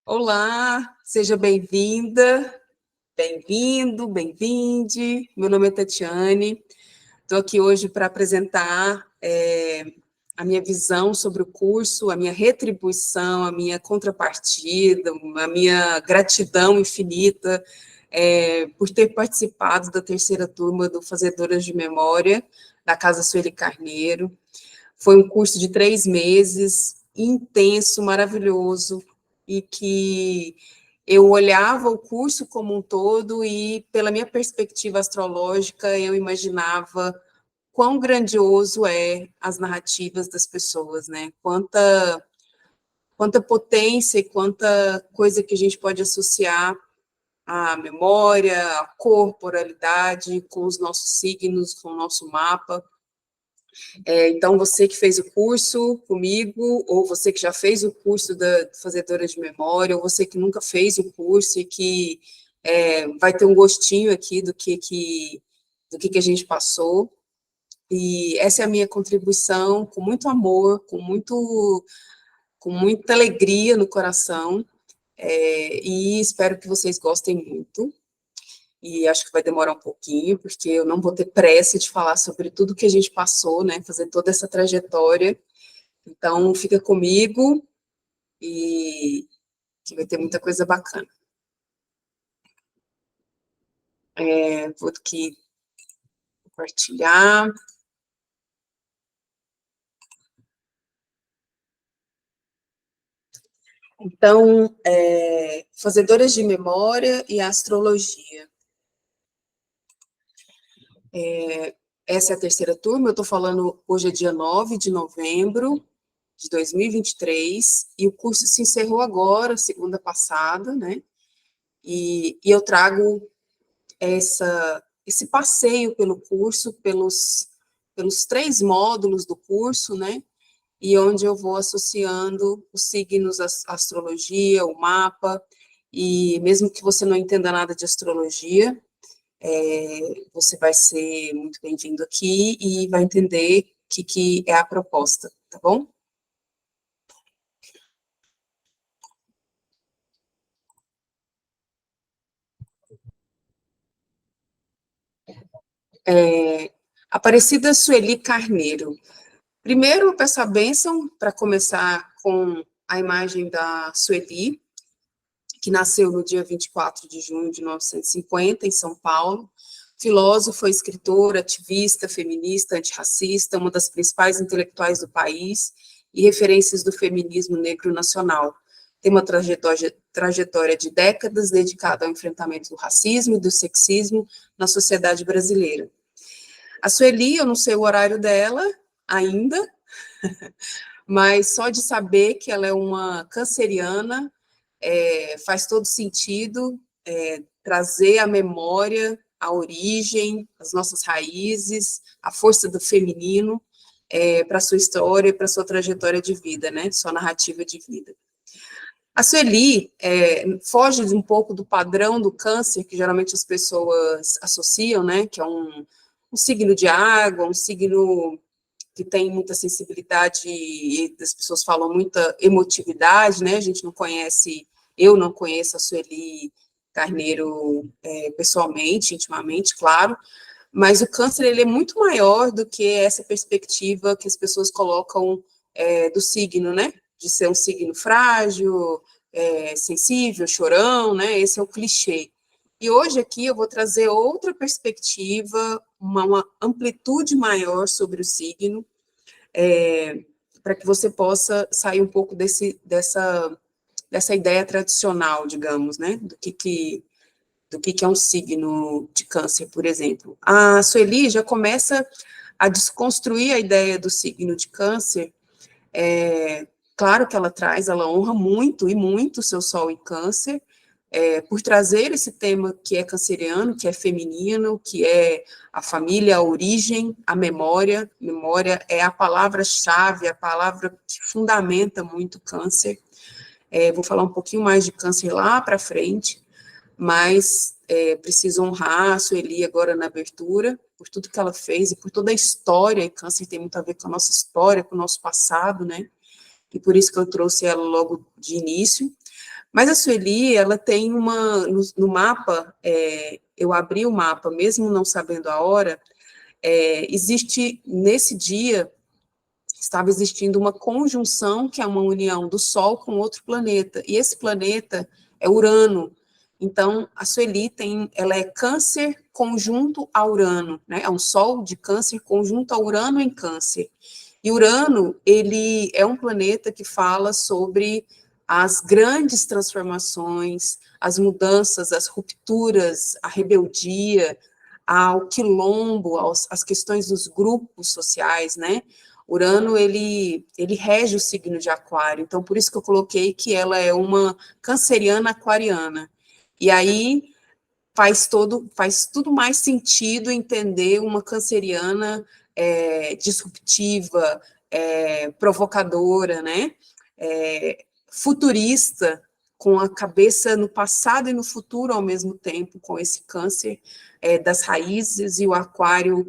Olá, seja bem-vinda, bem-vindo, bem-vinde. Meu nome é Tatiane, estou aqui hoje para apresentar a minha visão sobre o curso, a minha retribuição, a minha contrapartida, a minha gratidão infinita por ter participado da terceira turma do Fazedoras de Memória, da Casa Sueli Carneiro. Foi um curso de 3 meses, intenso, maravilhoso, e que eu olhava o curso como um todo e, pela minha perspectiva astrológica, eu imaginava quão grandioso é as narrativas das pessoas, né? Quanta potência e quanta coisa que a gente pode associar à memória, à corporalidade, com os nossos signos, com o nosso mapa. Então, você que fez o curso comigo, ou você que já fez o curso da Fazedora de Memória, ou você que nunca fez o curso e que vai ter um gostinho aqui do que a gente passou. E essa é a minha contribuição, com muito amor, com muita alegria no coração, e espero que vocês gostem muito. E acho que vai demorar um pouquinho, porque eu não vou ter pressa de falar sobre tudo que a gente passou, né, fazer toda essa trajetória. Então, fica comigo e que vai ter muita coisa bacana. Vou aqui compartilhar. Então, fazedoras de memória e astrologia. Essa é a terceira turma, eu estou falando, hoje é dia 9 de novembro de 2023, e o curso se encerrou agora, segunda passada, né? E eu trago esse passeio pelo curso, pelos 3 módulos do curso, né? E onde eu vou associando os signos, a astrologia, o mapa, e mesmo que você não entenda nada de astrologia, você vai ser muito bem-vindo aqui e vai entender o que é a proposta, tá bom? Aparecida Sueli Carneiro. Primeiro, eu peço a bênção para começar com a imagem da Sueli, que nasceu no dia 24 de junho de 1950, em São Paulo. Filósofa, escritora, ativista, feminista, antirracista, uma das principais intelectuais do país e referências do feminismo negro nacional. Tem uma trajetória de décadas dedicada ao enfrentamento do racismo e do sexismo na sociedade brasileira. A Sueli, eu não sei o horário dela ainda, mas só de saber que ela é uma canceriana, faz todo sentido trazer a memória, a origem, as nossas raízes, a força do feminino para a sua história, para a sua trajetória de vida, né? Sua narrativa de vida. A Sueli foge um pouco do padrão do câncer, que geralmente as pessoas associam, né? Que é um signo de água, um signo que tem muita sensibilidade, e as pessoas falam muita emotividade, né? A gente não conhece, eu não conheço a Sueli Carneiro pessoalmente, intimamente, claro, mas o câncer ele é muito maior do que essa perspectiva que as pessoas colocam do signo, né? De ser um signo frágil, sensível, chorão, né? Esse é o clichê. E hoje aqui eu vou trazer outra perspectiva, uma amplitude maior sobre o signo, para que você possa sair um pouco dessa ideia tradicional, digamos, né, do que é um signo de câncer, por exemplo. A Sueli já começa a desconstruir a ideia do signo de câncer. Claro que ela honra muito e muito o seu sol em câncer, por trazer esse tema que é canceriano, que é feminino, que é a família, a origem, a memória. Memória é a palavra-chave, a palavra que fundamenta muito o câncer. Vou falar um pouquinho mais de câncer lá para frente, mas preciso honrar a Sueli agora na abertura, por tudo que ela fez e por toda a história, e câncer tem muito a ver com a nossa história, com o nosso passado, né? E por isso que eu trouxe ela logo de início. Mas a Sueli, ela tem no mapa, eu abri o mapa, mesmo não sabendo a hora, existe, nesse dia, estava existindo uma conjunção, que é uma união do Sol com outro planeta, e esse planeta é Urano. Então, a Sueli ela é Câncer conjunto a Urano, né? É um Sol de Câncer conjunto a Urano em Câncer. E Urano, ele é um planeta que fala sobre as grandes transformações, as mudanças, as rupturas, a rebeldia, ao quilombo, as questões dos grupos sociais, né? Urano, ele rege o signo de Aquário, então por isso que eu coloquei que ela é uma canceriana aquariana. E aí faz tudo mais sentido entender uma canceriana disruptiva, provocadora, né? Futurista, com a cabeça no passado e no futuro ao mesmo tempo, com esse câncer das raízes, e o aquário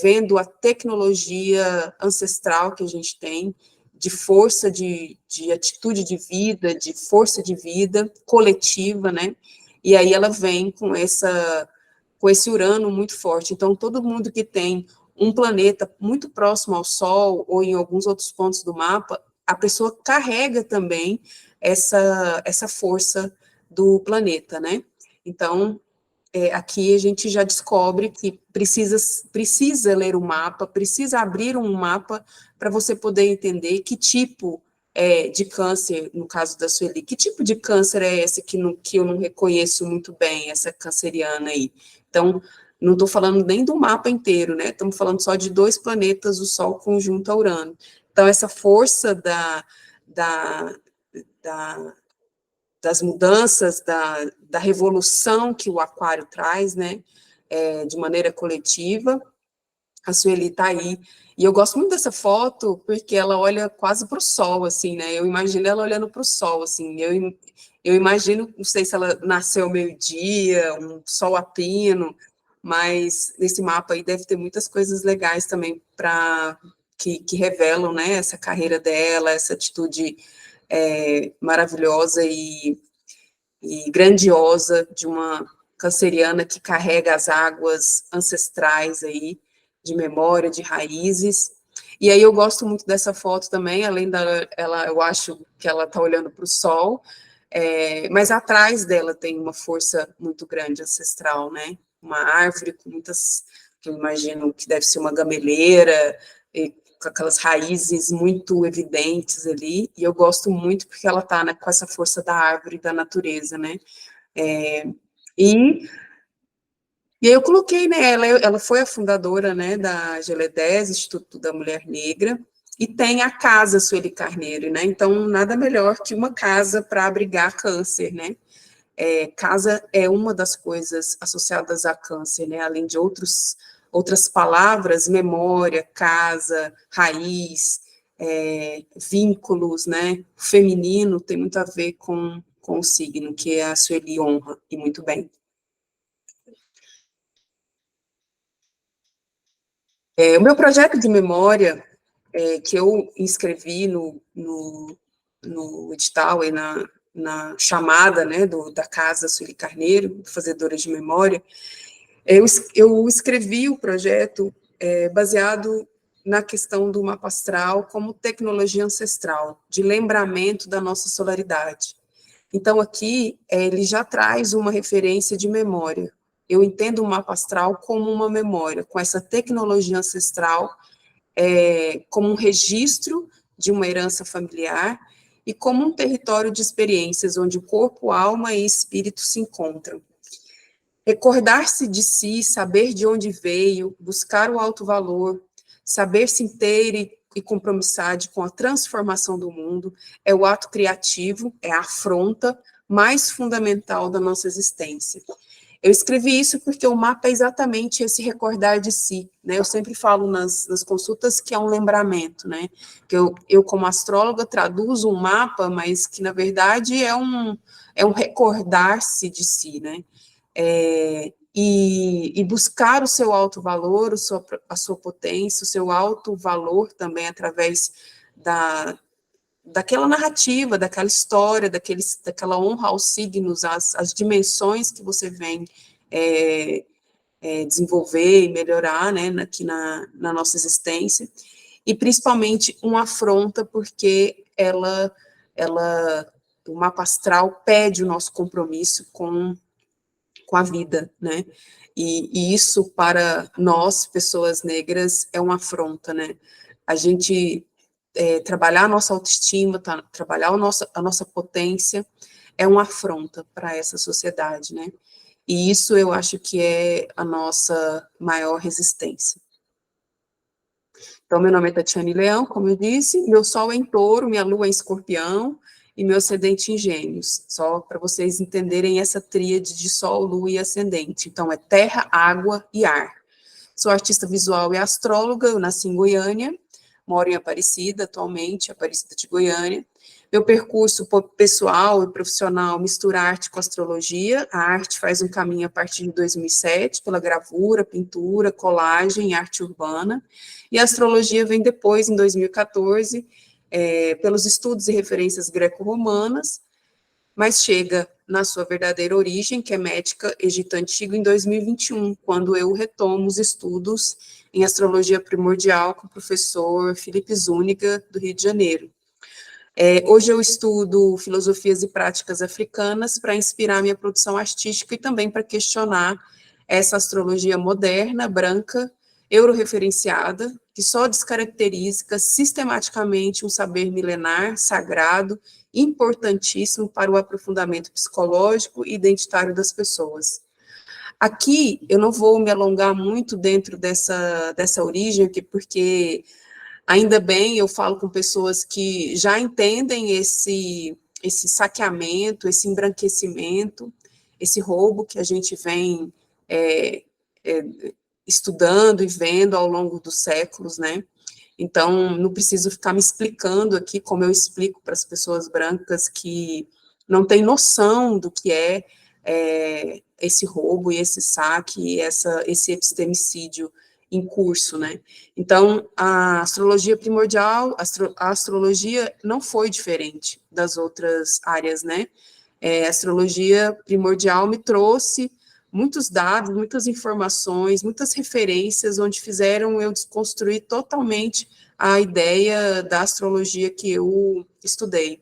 vendo a tecnologia ancestral que a gente tem, de força, de atitude de vida, de força de vida coletiva, né? E aí ela vem com esse Urano muito forte. Então, todo mundo que tem um planeta muito próximo ao Sol, ou em alguns outros pontos do mapa, a pessoa carrega também essa força do planeta, né? Então, aqui a gente já descobre que precisa ler o mapa, precisa abrir um mapa para você poder entender que tipo de câncer, no caso da Sueli, que tipo de câncer é esse que eu não reconheço muito bem, essa canceriana aí. Então, não estou falando nem do mapa inteiro, né? Estamos falando só de 2 planetas, o Sol conjunto a Urano. Então, essa força da, das mudanças, da revolução que o aquário traz, né, de maneira coletiva, a Sueli está aí. E eu gosto muito dessa foto, porque ela olha quase para o sol, assim, né, eu imagino ela olhando para o sol, assim, eu imagino, não sei se ela nasceu ao meio-dia, um sol a pino, mas nesse mapa aí deve ter muitas coisas legais também que revelam, né, essa carreira dela, essa atitude maravilhosa e grandiosa de uma canceriana que carrega as águas ancestrais aí, de memória, de raízes. E aí eu gosto muito dessa foto também, além eu acho que ela está olhando para o sol, mas atrás dela tem uma força muito grande ancestral, né? Uma árvore com muitas, que eu imagino que deve ser uma gameleira, com aquelas raízes muito evidentes ali, e eu gosto muito porque ela está, né, com essa força da árvore, da natureza, né? E aí eu coloquei, né, ela foi a fundadora, né, da GLE10, Instituto da Mulher Negra, e tem a casa Sueli Carneiro, né, então nada melhor que uma casa para abrigar câncer, né, casa é uma das coisas associadas a câncer, né, além de outras palavras, memória, casa, raiz, vínculos, né, feminino tem muito a ver com o signo, que a Sueli honra, e muito bem. O meu projeto de memória, que eu inscrevi no edital e na chamada, né, da Casa Sueli Carneiro, fazedora de memória, eu escrevi o projeto baseado na questão do mapa astral como tecnologia ancestral, de lembramento da nossa solaridade. Então, aqui, ele já traz uma referência de memória. Eu entendo o mapa astral como uma memória, com essa tecnologia ancestral, como um registro de uma herança familiar e como um território de experiências onde o corpo, alma e espírito se encontram. Recordar-se de si, saber de onde veio, buscar o alto valor, saber-se inteiro e compromissado com a transformação do mundo, é o ato criativo, é a afronta mais fundamental da nossa existência. Eu escrevi isso porque o mapa é exatamente esse recordar de si, né? Eu sempre falo nas consultas que é um lembramento, né? Que eu como astróloga, traduzo um mapa, mas que, na verdade, é um recordar-se de si, né? E buscar o seu alto valor, a sua potência, o seu alto valor também através daquela narrativa, daquela história, daquela honra aos signos, as dimensões que você vem desenvolver e melhorar, né, aqui na nossa existência, e principalmente uma afronta, porque o mapa astral pede o nosso compromisso com a vida, né, e isso para nós, pessoas negras, é uma afronta, né, a gente trabalhar a nossa autoestima, trabalhar a nossa potência, é uma afronta para essa sociedade, né, e isso eu acho que é a nossa maior resistência. Então, meu nome é Tatiane Leão, como eu disse, meu sol é em touro, minha lua é em escorpião, e meu ascendente em gêmeos, só para vocês entenderem essa tríade de sol, lua e ascendente. Então, é terra, água e ar. Sou artista visual e astróloga, eu nasci em Goiânia, moro em Aparecida atualmente, Aparecida de Goiânia. Meu percurso pessoal e profissional mistura arte com astrologia. A arte faz um caminho a partir de 2007, pela gravura, pintura, colagem e arte urbana. E a astrologia vem depois, em 2014, pelos estudos e referências greco-romanas, mas chega na sua verdadeira origem, que é médica Egito Antigo, em 2021, quando eu retomo os estudos em astrologia primordial com o professor Felipe Zúñiga, do Rio de Janeiro. Hoje eu estudo filosofias e práticas africanas para inspirar minha produção artística e também para questionar essa astrologia moderna, branca, euroreferenciada, que só descaracteriza sistematicamente um saber milenar, sagrado, importantíssimo para o aprofundamento psicológico e identitário das pessoas. Aqui, eu não vou me alongar muito dentro dessa origem, porque ainda bem eu falo com pessoas que já entendem esse saqueamento, esse embranquecimento, esse roubo que a gente vem estudando e vendo ao longo dos séculos, né? Então, não preciso ficar me explicando aqui, como eu explico para as pessoas brancas que não têm noção do que é esse roubo e esse saque, e esse epistemicídio em curso, né? Então, a astrologia primordial, a astrologia não foi diferente das outras áreas, né? A astrologia primordial me trouxe muitos dados, muitas informações, muitas referências, onde fizeram eu desconstruir totalmente a ideia da astrologia que eu estudei,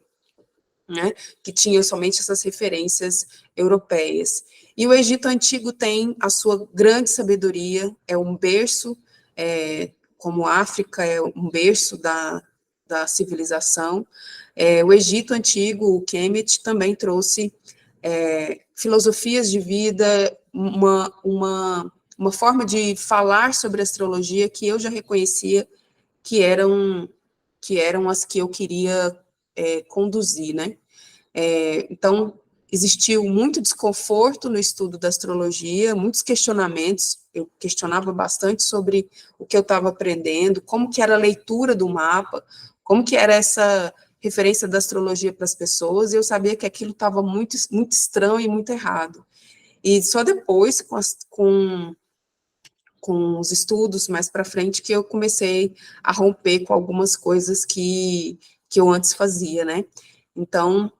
né, que tinha somente essas referências europeias. E o Egito Antigo tem a sua grande sabedoria, é um berço, como a África é um berço da civilização. O Egito Antigo, o Kemet, também trouxe filosofias de vida, uma forma de falar sobre astrologia que eu já reconhecia que eram as que eu queria conduzir, né? Então, existiu muito desconforto no estudo da astrologia, muitos questionamentos, eu questionava bastante sobre o que eu estava aprendendo, como que era a leitura do mapa, como que era essa referência da astrologia para as pessoas, e eu sabia que aquilo estava muito, muito estranho e muito errado. E só depois, com os estudos mais para frente, que eu comecei a romper com algumas coisas que eu antes fazia, né? Então,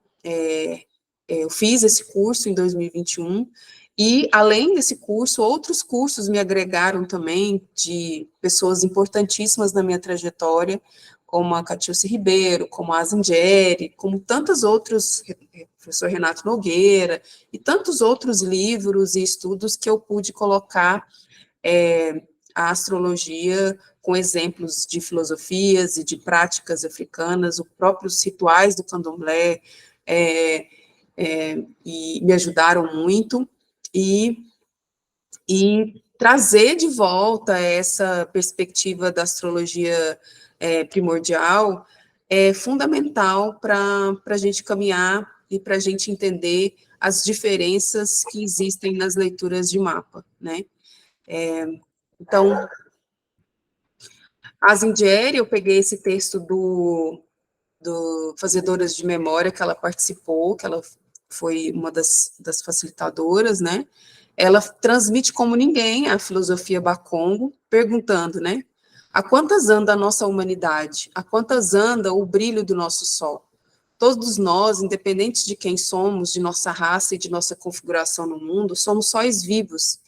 eu fiz esse curso em 2021, e além desse curso, outros cursos me agregaram também, de pessoas importantíssimas na minha trajetória, como a Catiúcia Ribeiro, como a Azingeri, como tantos outros, professor Renato Nogueira, e tantos outros livros e estudos que eu pude colocar a astrologia com exemplos de filosofias e de práticas africanas, os próprios rituais do candomblé, e me ajudaram muito, e trazer de volta essa perspectiva da astrologia primordial é fundamental para a gente caminhar e para a gente entender as diferenças que existem nas leituras de mapa, né? Então, a Zindieri, eu peguei esse texto do Fazedoras de Memória, que ela participou, que ela foi uma das facilitadoras, né? Ela transmite como ninguém a filosofia Bakongo, perguntando, né? A quantas anda a nossa humanidade? A quantas anda o brilho do nosso sol? Todos nós, independente de quem somos, de nossa raça e de nossa configuração no mundo, somos sóis vivos.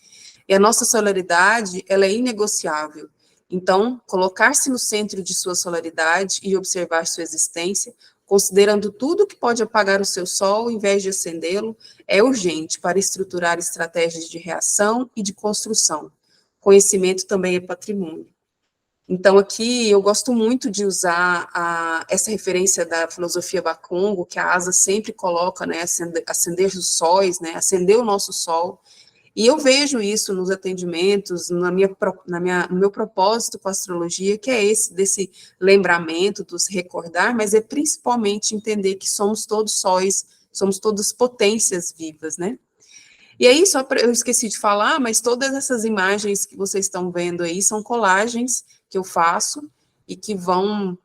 E a nossa solaridade, ela é inegociável. Então, colocar-se no centro de sua solaridade e observar sua existência, considerando tudo que pode apagar o seu sol, em vez de acendê-lo, é urgente para estruturar estratégias de reação e de construção. Conhecimento também é patrimônio. Então, aqui, eu gosto muito de usar essa referência da filosofia Bakongo, que a Asa sempre coloca, né, acender os sóis, né, acender o nosso sol. E eu vejo isso nos atendimentos, no meu propósito com a astrologia, que é esse, desse lembramento, dos recordar, mas é principalmente entender que somos todos sóis, somos todas potências vivas, né? E aí, eu esqueci de falar, mas todas essas imagens que vocês estão vendo aí são colagens que eu faço e que vão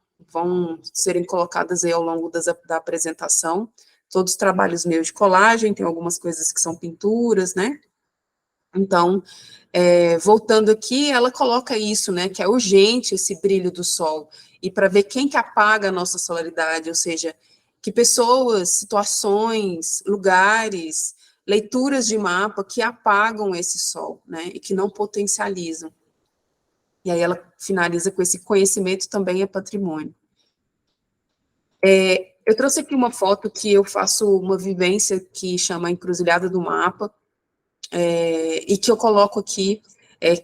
serem colocadas aí ao longo da apresentação. Todos os trabalhos meus de colagem, tem algumas coisas que são pinturas, né? Então, voltando aqui, ela coloca isso, né, que é urgente esse brilho do sol, e para ver quem que apaga a nossa solaridade, ou seja, que pessoas, situações, lugares, leituras de mapa que apagam esse sol, né, e que não potencializam. E aí ela finaliza com esse conhecimento também é patrimônio. Eu trouxe aqui uma foto que eu faço uma vivência que chama Encruzilhada do Mapa, e que eu coloco aqui,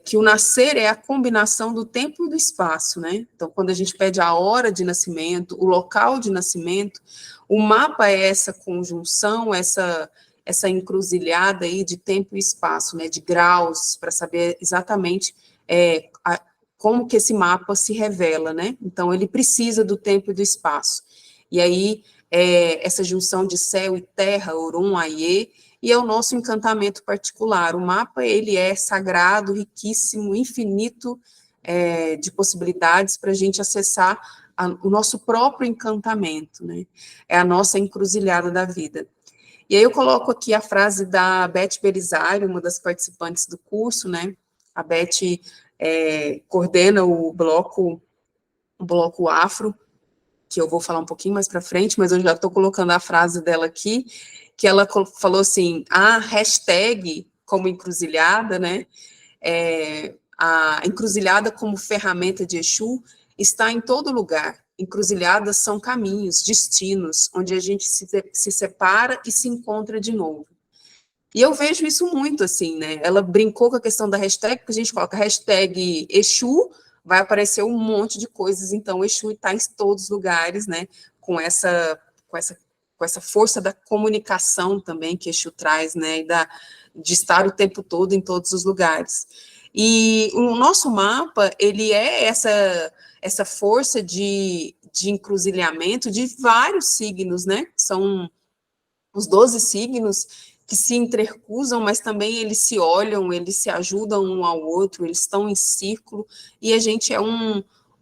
que o nascer é a combinação do tempo e do espaço, né? Então, quando a gente pede a hora de nascimento, o local de nascimento, o mapa é essa conjunção, essa encruzilhada aí de tempo e espaço, né? De graus, para saber exatamente como que esse mapa se revela, né? Então, ele precisa do tempo e do espaço. E aí, essa junção de céu e terra, Orum, Aie, e é o nosso encantamento particular. O mapa, ele é sagrado, riquíssimo, infinito de possibilidades para a gente acessar o nosso próprio encantamento, né? É a nossa encruzilhada da vida. E aí eu coloco aqui a frase da Beth Belisário, uma das participantes do curso, né? A Beth coordena o bloco afro, que eu vou falar um pouquinho mais para frente, mas eu já estou colocando a frase dela aqui, que ela falou assim, a hashtag como encruzilhada, né, a encruzilhada como ferramenta de Exu está em todo lugar. Encruzilhadas são caminhos, destinos, onde a gente se separa e se encontra de novo. E eu vejo isso muito, assim, né, ela brincou com a questão da hashtag, porque a gente coloca hashtag Exu, vai aparecer um monte de coisas, então o Exu está em todos os lugares, né, com essa força da comunicação também que Exu traz, né, e de estar o tempo todo em todos os lugares. E o nosso mapa, ele é essa força de encruzilhamento de vários signos, né, são os 12 signos que se intercruzam, mas também eles se olham, eles se ajudam um ao outro, eles estão em círculo, e a gente é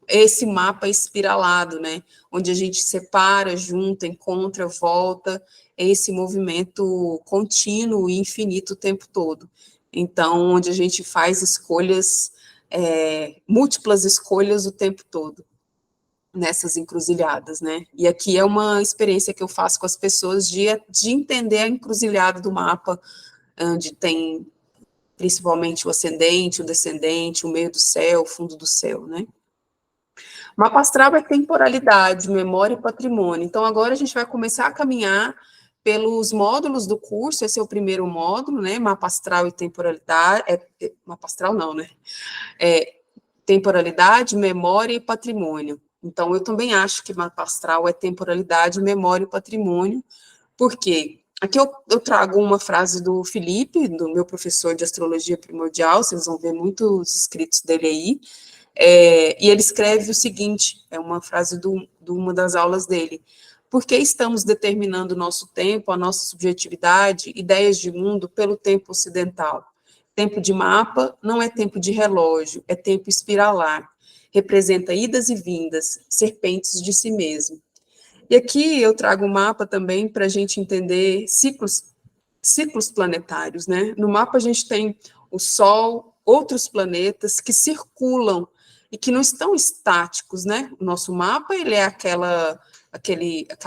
esse mapa espiralado, né, onde a gente separa, junta, encontra, volta, é esse movimento contínuo e infinito o tempo todo. Então, onde a gente faz escolhas, múltiplas escolhas o tempo todo, nessas encruzilhadas, né? E aqui é uma experiência que eu faço com as pessoas de entender a encruzilhada do mapa, onde tem principalmente o ascendente, o descendente, o meio do céu, o fundo do céu, né? Mapa astral é temporalidade, memória e patrimônio. Então, agora a gente vai começar a caminhar pelos módulos do curso, esse é o primeiro módulo, né? Mapa astral e temporalidade. Mapa astral não, né? Temporalidade, memória e patrimônio. Então, eu também acho que mapa astral é temporalidade, memória e patrimônio, porque aqui eu trago uma frase do Felipe, do meu professor de astrologia primordial, vocês vão ver muitos escritos dele aí, e ele escreve o seguinte, é uma frase de uma das aulas dele: por que estamos determinando o nosso tempo, a nossa subjetividade, ideias de mundo pelo tempo ocidental? Tempo de mapa não é tempo de relógio, é tempo espiralar. Representa idas e vindas, serpentes de si mesmo. E aqui eu trago um mapa também para a gente entender ciclos planetários, né? No mapa a gente tem o Sol, outros planetas que circulam e que não estão estáticos, né? O nosso mapa, ele é aquela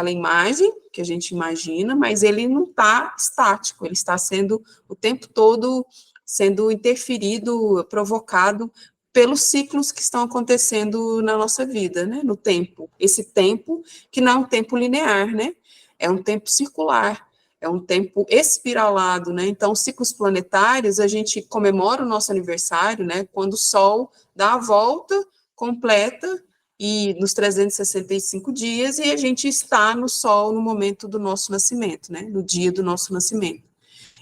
imagem que a gente imagina, mas ele não está estático, ele está sendo o tempo todo sendo interferido, provocado pelos ciclos que estão acontecendo na nossa vida, né? No tempo. Esse tempo que não é um tempo linear, né? É um tempo circular, é um tempo espiralado, né? Então, ciclos planetários, a gente comemora o nosso aniversário, né? Quando o Sol dá a volta completa e nos 365 dias, e a gente está no Sol no momento do nosso nascimento, né? No dia do nosso nascimento.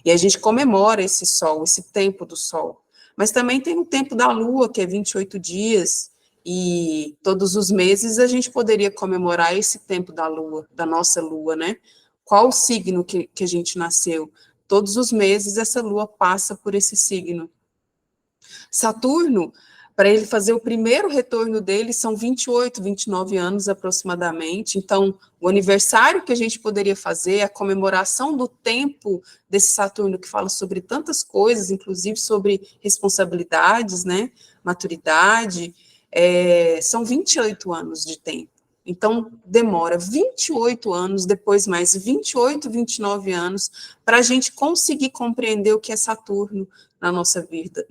E a gente comemora esse Sol, esse tempo do Sol. Mas também tem o tempo da Lua, que é 28 dias, e todos os meses a gente poderia comemorar esse tempo da Lua, da nossa Lua, né? Qual o signo que a gente nasceu? Todos os meses essa Lua passa por esse signo. Saturno, para ele fazer o primeiro retorno dele, são 28, 29 anos aproximadamente. Então, o aniversário que a gente poderia fazer, a comemoração do tempo desse Saturno, que fala sobre tantas coisas, inclusive sobre responsabilidades, né, maturidade, são 28 anos de tempo. Então, demora 28 anos, depois mais 28, 29 anos, para a gente conseguir compreender o que é Saturno na nossa vida.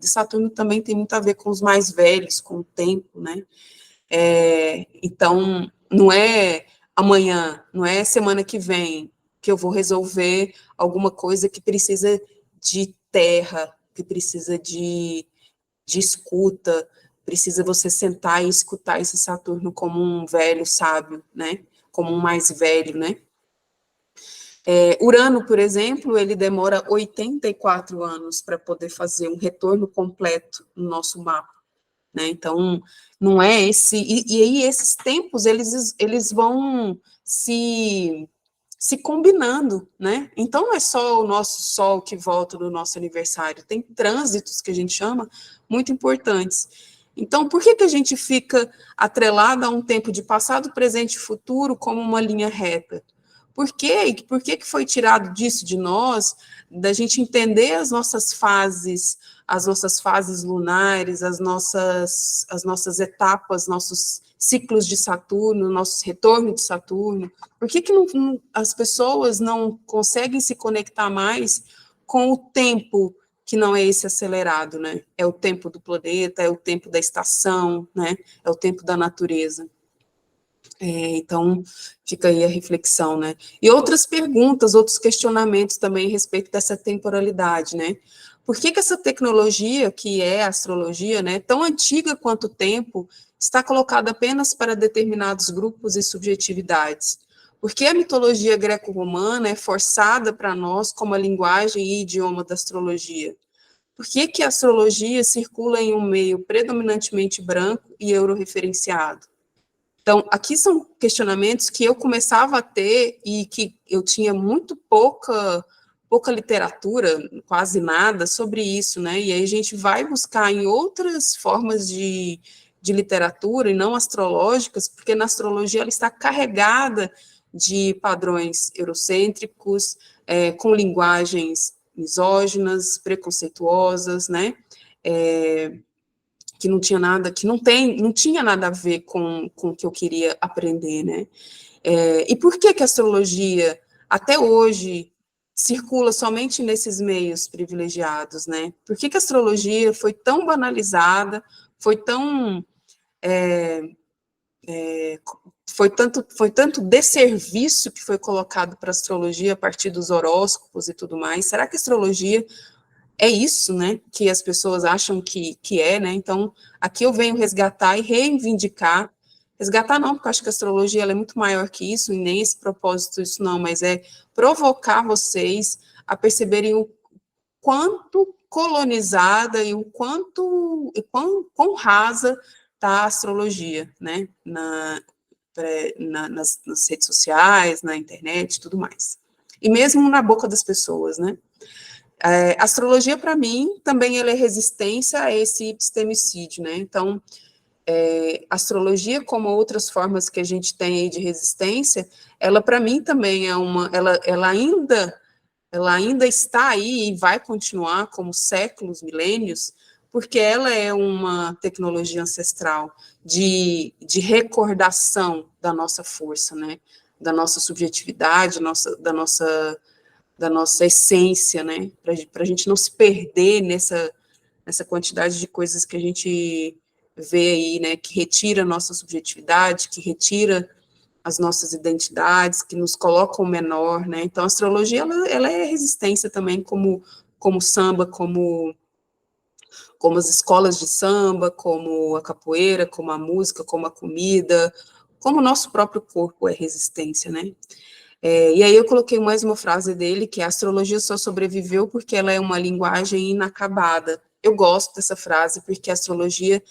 Saturno também tem muito a ver com os mais velhos, com o tempo, né? Então, não é amanhã, não é semana que vem que eu vou resolver alguma coisa que precisa de terra, que precisa de escuta, precisa você sentar e escutar esse Saturno como um velho sábio, né? Como um mais velho, né? Urano, por exemplo, ele demora 84 anos para poder fazer um retorno completo no nosso mapa, né? Então, não é esse... E aí, esses tempos, eles vão se combinando, né? Então, não é só o nosso Sol que volta no nosso aniversário, tem trânsitos, que a gente chama, muito importantes. Então, por que a gente fica atrelado a um tempo de passado, presente e futuro como uma linha reta? Por quê? Por que foi tirado disso de nós, da gente entender as nossas fases lunares, as nossas etapas, nossos ciclos de Saturno, nossos retornos de Saturno? Por que as pessoas não conseguem se conectar mais com o tempo que não é esse acelerado, né? É o tempo do planeta, é o tempo da estação, né? É o tempo da natureza. Então, fica aí a reflexão, né? E outras perguntas, outros questionamentos também a respeito dessa temporalidade, né? Por que essa tecnologia, que é a astrologia, né, tão antiga quanto o tempo, está colocada apenas para determinados grupos e subjetividades? Por que a mitologia greco-romana é forçada para nós como a linguagem e idioma da astrologia? Por que a astrologia circula em um meio predominantemente branco e euroreferenciado? Então, aqui são questionamentos que eu começava a ter e que eu tinha muito pouca literatura, quase nada, sobre isso, né? E aí a gente vai buscar em outras formas de literatura, e não astrológicas, porque na astrologia ela está carregada de padrões eurocêntricos, com linguagens misóginas, preconceituosas, né? Que não tinha nada, não tinha nada a ver com o que eu queria aprender, né? E por que a astrologia, até hoje, circula somente nesses meios privilegiados, né? Por que a astrologia foi tão banalizada, foi tanto desserviço que foi colocado para a astrologia a partir dos horóscopos e tudo mais? Será que a astrologia é isso, né, que as pessoas acham que é, né? Então, aqui eu venho resgatar e reivindicar. Resgatar não, porque eu acho que a astrologia ela é muito maior que isso, e nem esse propósito isso não, mas é provocar vocês a perceberem o quanto colonizada e o quão rasa está a astrologia, né, nas redes sociais, na internet e tudo mais. E mesmo na boca das pessoas, né? Astrologia, para mim, também ela é resistência a esse epistemicídio, né? Então, astrologia, como outras formas que a gente tem aí de resistência, ela, para mim, também é ela ainda está aí e vai continuar como séculos, milênios, porque ela é uma tecnologia ancestral de recordação da nossa força, né? Da nossa subjetividade, da nossa essência, né? Para a gente não se perder nessa quantidade de coisas que a gente vê aí, né? Que retira a nossa subjetividade, que retira as nossas identidades, que nos colocam menor, né? Então, a astrologia, ela é resistência também, como samba, como as escolas de samba, como a capoeira, como a música, como a comida, como o nosso próprio corpo é resistência, né? E aí eu coloquei mais uma frase dele, que a astrologia só sobreviveu porque ela é uma linguagem inacabada. Eu gosto dessa frase, porque a astrologia,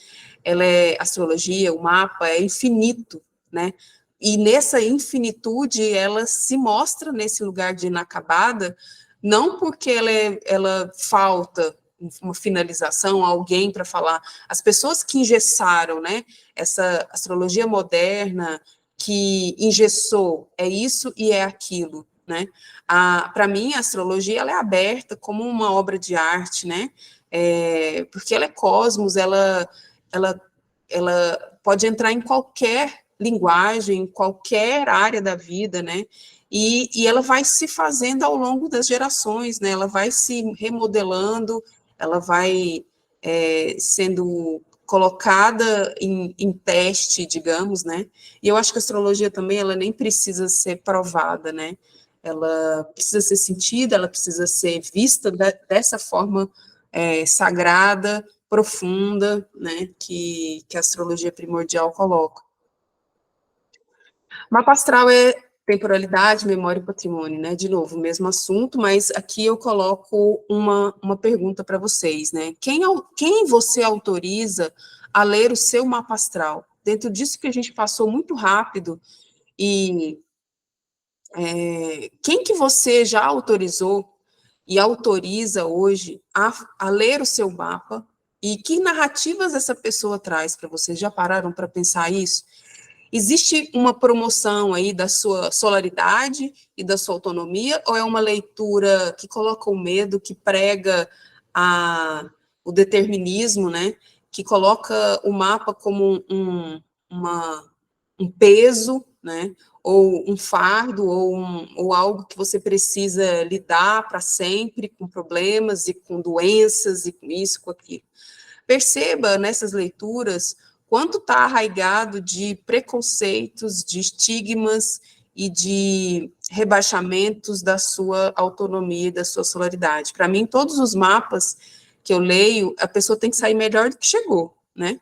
o mapa é infinito, né? E nessa infinitude, ela se mostra nesse lugar de inacabada, não porque ela falta uma finalização, alguém para falar. As pessoas que engessaram, né, essa astrologia moderna, que engessou, é isso e é aquilo, né? Para mim, a astrologia ela é aberta como uma obra de arte, né? Porque ela é cosmos, ela, ela pode entrar em qualquer linguagem, em qualquer área da vida, né? E ela vai se fazendo ao longo das gerações, né? Ela vai se remodelando, ela vai sendo colocada em teste, digamos, né? E eu acho que a astrologia também, ela nem precisa ser provada, né? Ela precisa ser sentida, ela precisa ser vista dessa forma sagrada, profunda, né? Que a astrologia primordial coloca. Mapa astral é temporalidade, memória e patrimônio, né? De novo, o mesmo assunto, mas aqui eu coloco uma pergunta para vocês, né? Quem você autoriza a ler o seu mapa astral? Dentro disso que a gente passou muito rápido, e quem que você já autorizou e autoriza hoje a ler o seu mapa? E que narrativas essa pessoa traz para vocês? Já pararam para pensar isso? Existe uma promoção aí da sua solaridade e da sua autonomia, ou é uma leitura que coloca o medo, que prega o determinismo, né? Que coloca o mapa como um peso, né? Ou um fardo, ou algo que você precisa lidar para sempre com problemas e com doenças e com isso, com aquilo. Perceba nessas leituras quanto está arraigado de preconceitos, de estigmas e de rebaixamentos da sua autonomia e da sua solaridade. Para mim, todos os mapas que eu leio, a pessoa tem que sair melhor do que chegou, né?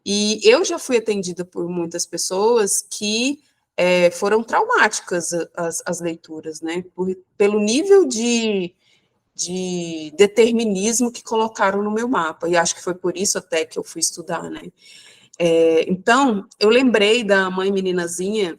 E eu já fui atendida por muitas pessoas que foram traumáticas as leituras, né? Pelo nível de determinismo que colocaram no meu mapa, e acho que foi por isso até que eu fui estudar, né? Então, eu lembrei da Mãe Meninazinha,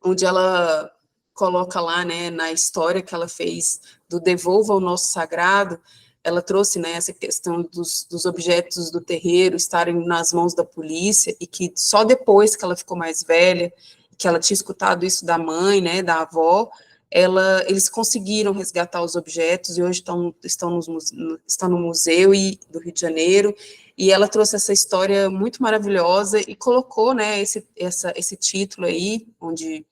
onde ela coloca lá, né, na história que ela fez do Devolva o Nosso Sagrado, ela trouxe, né, essa questão dos objetos do terreiro estarem nas mãos da polícia, e que só depois que ela ficou mais velha, que ela tinha escutado isso da mãe, né, da avó, eles conseguiram resgatar os objetos, e hoje estão no museu do Rio de Janeiro, e ela trouxe essa história muito maravilhosa, e colocou, né, esse título aí, onde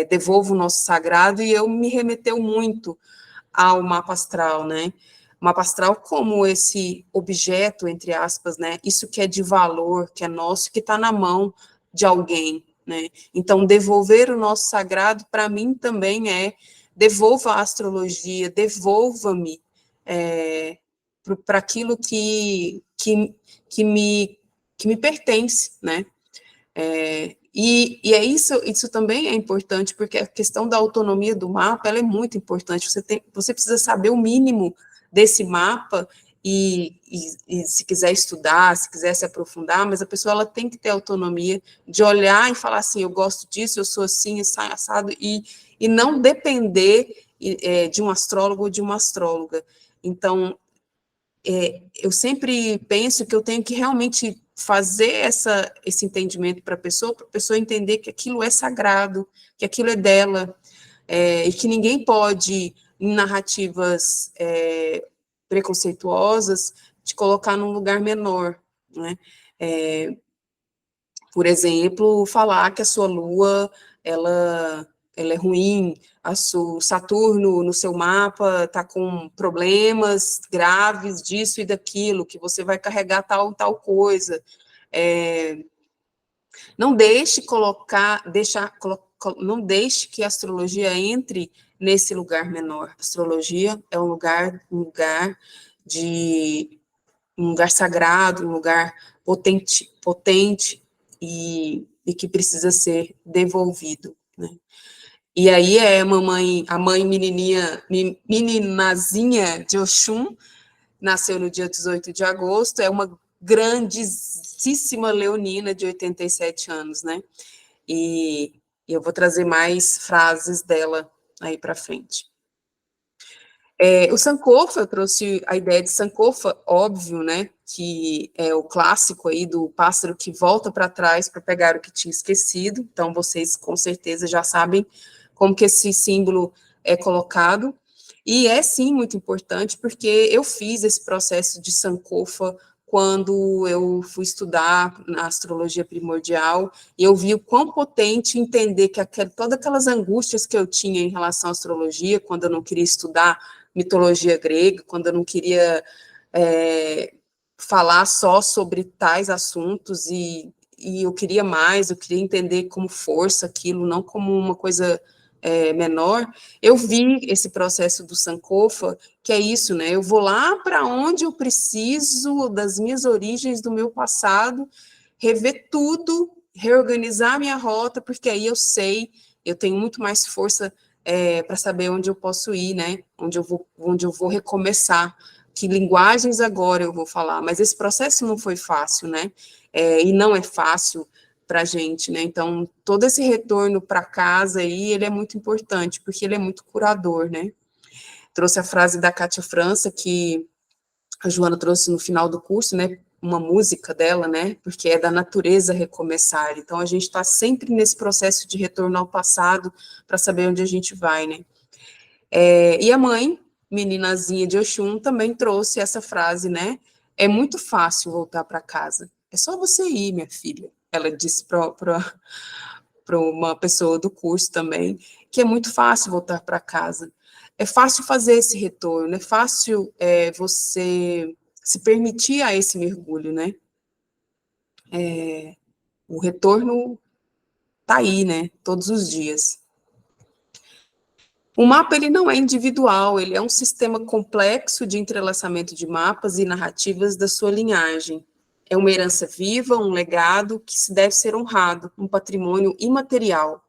Devolva o Nosso Sagrado, e eu me remeteu muito ao mapa astral, né, o mapa astral como esse objeto, entre aspas, né, isso que é de valor, que é nosso, que está na mão de alguém, né? Então, devolver o nosso sagrado, para mim, também devolva a astrologia, devolva-me para aquilo que me pertence, né? E é isso também é importante, porque a questão da autonomia do mapa, ela é muito importante, você precisa saber o mínimo desse mapa, e se quiser estudar, se quiser se aprofundar, mas a pessoa ela tem que ter autonomia de olhar e falar assim, eu gosto disso, eu sou assim, assado, e não depender de um astrólogo ou de uma astróloga. Então, eu sempre penso que eu tenho que realmente fazer esse entendimento para a pessoa entender que aquilo é sagrado, que aquilo é dela, e que ninguém pode, em narrativas preconceituosas, te colocar num lugar menor, né? Por exemplo, falar que a sua Lua, ela é ruim, o Saturno no seu mapa está com problemas graves disso e daquilo, que você vai carregar tal coisa. Não deixe não deixe que a astrologia entre nesse lugar menor. A astrologia é um lugar sagrado, um lugar potente e que precisa ser devolvido, né? E aí a mãe meninazinha de Oxum, nasceu no dia 18 de agosto, é uma grandíssima leonina de 87 anos, né? E eu vou trazer mais frases dela aí para frente. O Sankofa, eu trouxe a ideia de Sankofa, óbvio, né, que é o clássico aí do pássaro que volta para trás para pegar o que tinha esquecido, então vocês com certeza já sabem como que esse símbolo é colocado, e é sim muito importante, porque eu fiz esse processo de Sankofa quando eu fui estudar na astrologia primordial, e eu vi o quão potente entender que todas aquelas angústias que eu tinha em relação à astrologia, quando eu não queria estudar mitologia grega, quando eu não queria falar só sobre tais assuntos, e eu queria mais, eu queria entender como força aquilo, não como uma coisa menor. Eu vi esse processo do Sankofa, que é isso, né? Eu vou lá para onde eu preciso, das minhas origens, do meu passado, rever tudo, reorganizar a minha rota, porque aí eu tenho muito mais força para saber onde eu posso ir, né? Onde eu vou recomeçar, que linguagens agora eu vou falar. Mas esse processo não foi fácil, né? E não é fácil para a gente, né? Então, todo esse retorno para casa aí, ele é muito importante, porque ele é muito curador, né? Trouxe a frase da Cátia França, que a Joana trouxe no final do curso, né? Uma música dela, né? Porque é da natureza recomeçar. Então, a gente está sempre nesse processo de retorno ao passado para saber onde a gente vai, né? E a mãe, meninazinha de Oxum, também trouxe essa frase, né? É muito fácil voltar para casa. É só você ir, minha filha. Ela disse para uma pessoa do curso também, que é muito fácil voltar para casa. É fácil fazer esse retorno, é fácil você se permitir a esse mergulho, né? O retorno está aí, né? Todos os dias. O mapa, ele não é individual, ele é um sistema complexo de entrelaçamento de mapas e narrativas da sua linhagem. É uma herança viva, um legado que se deve ser honrado, um patrimônio imaterial.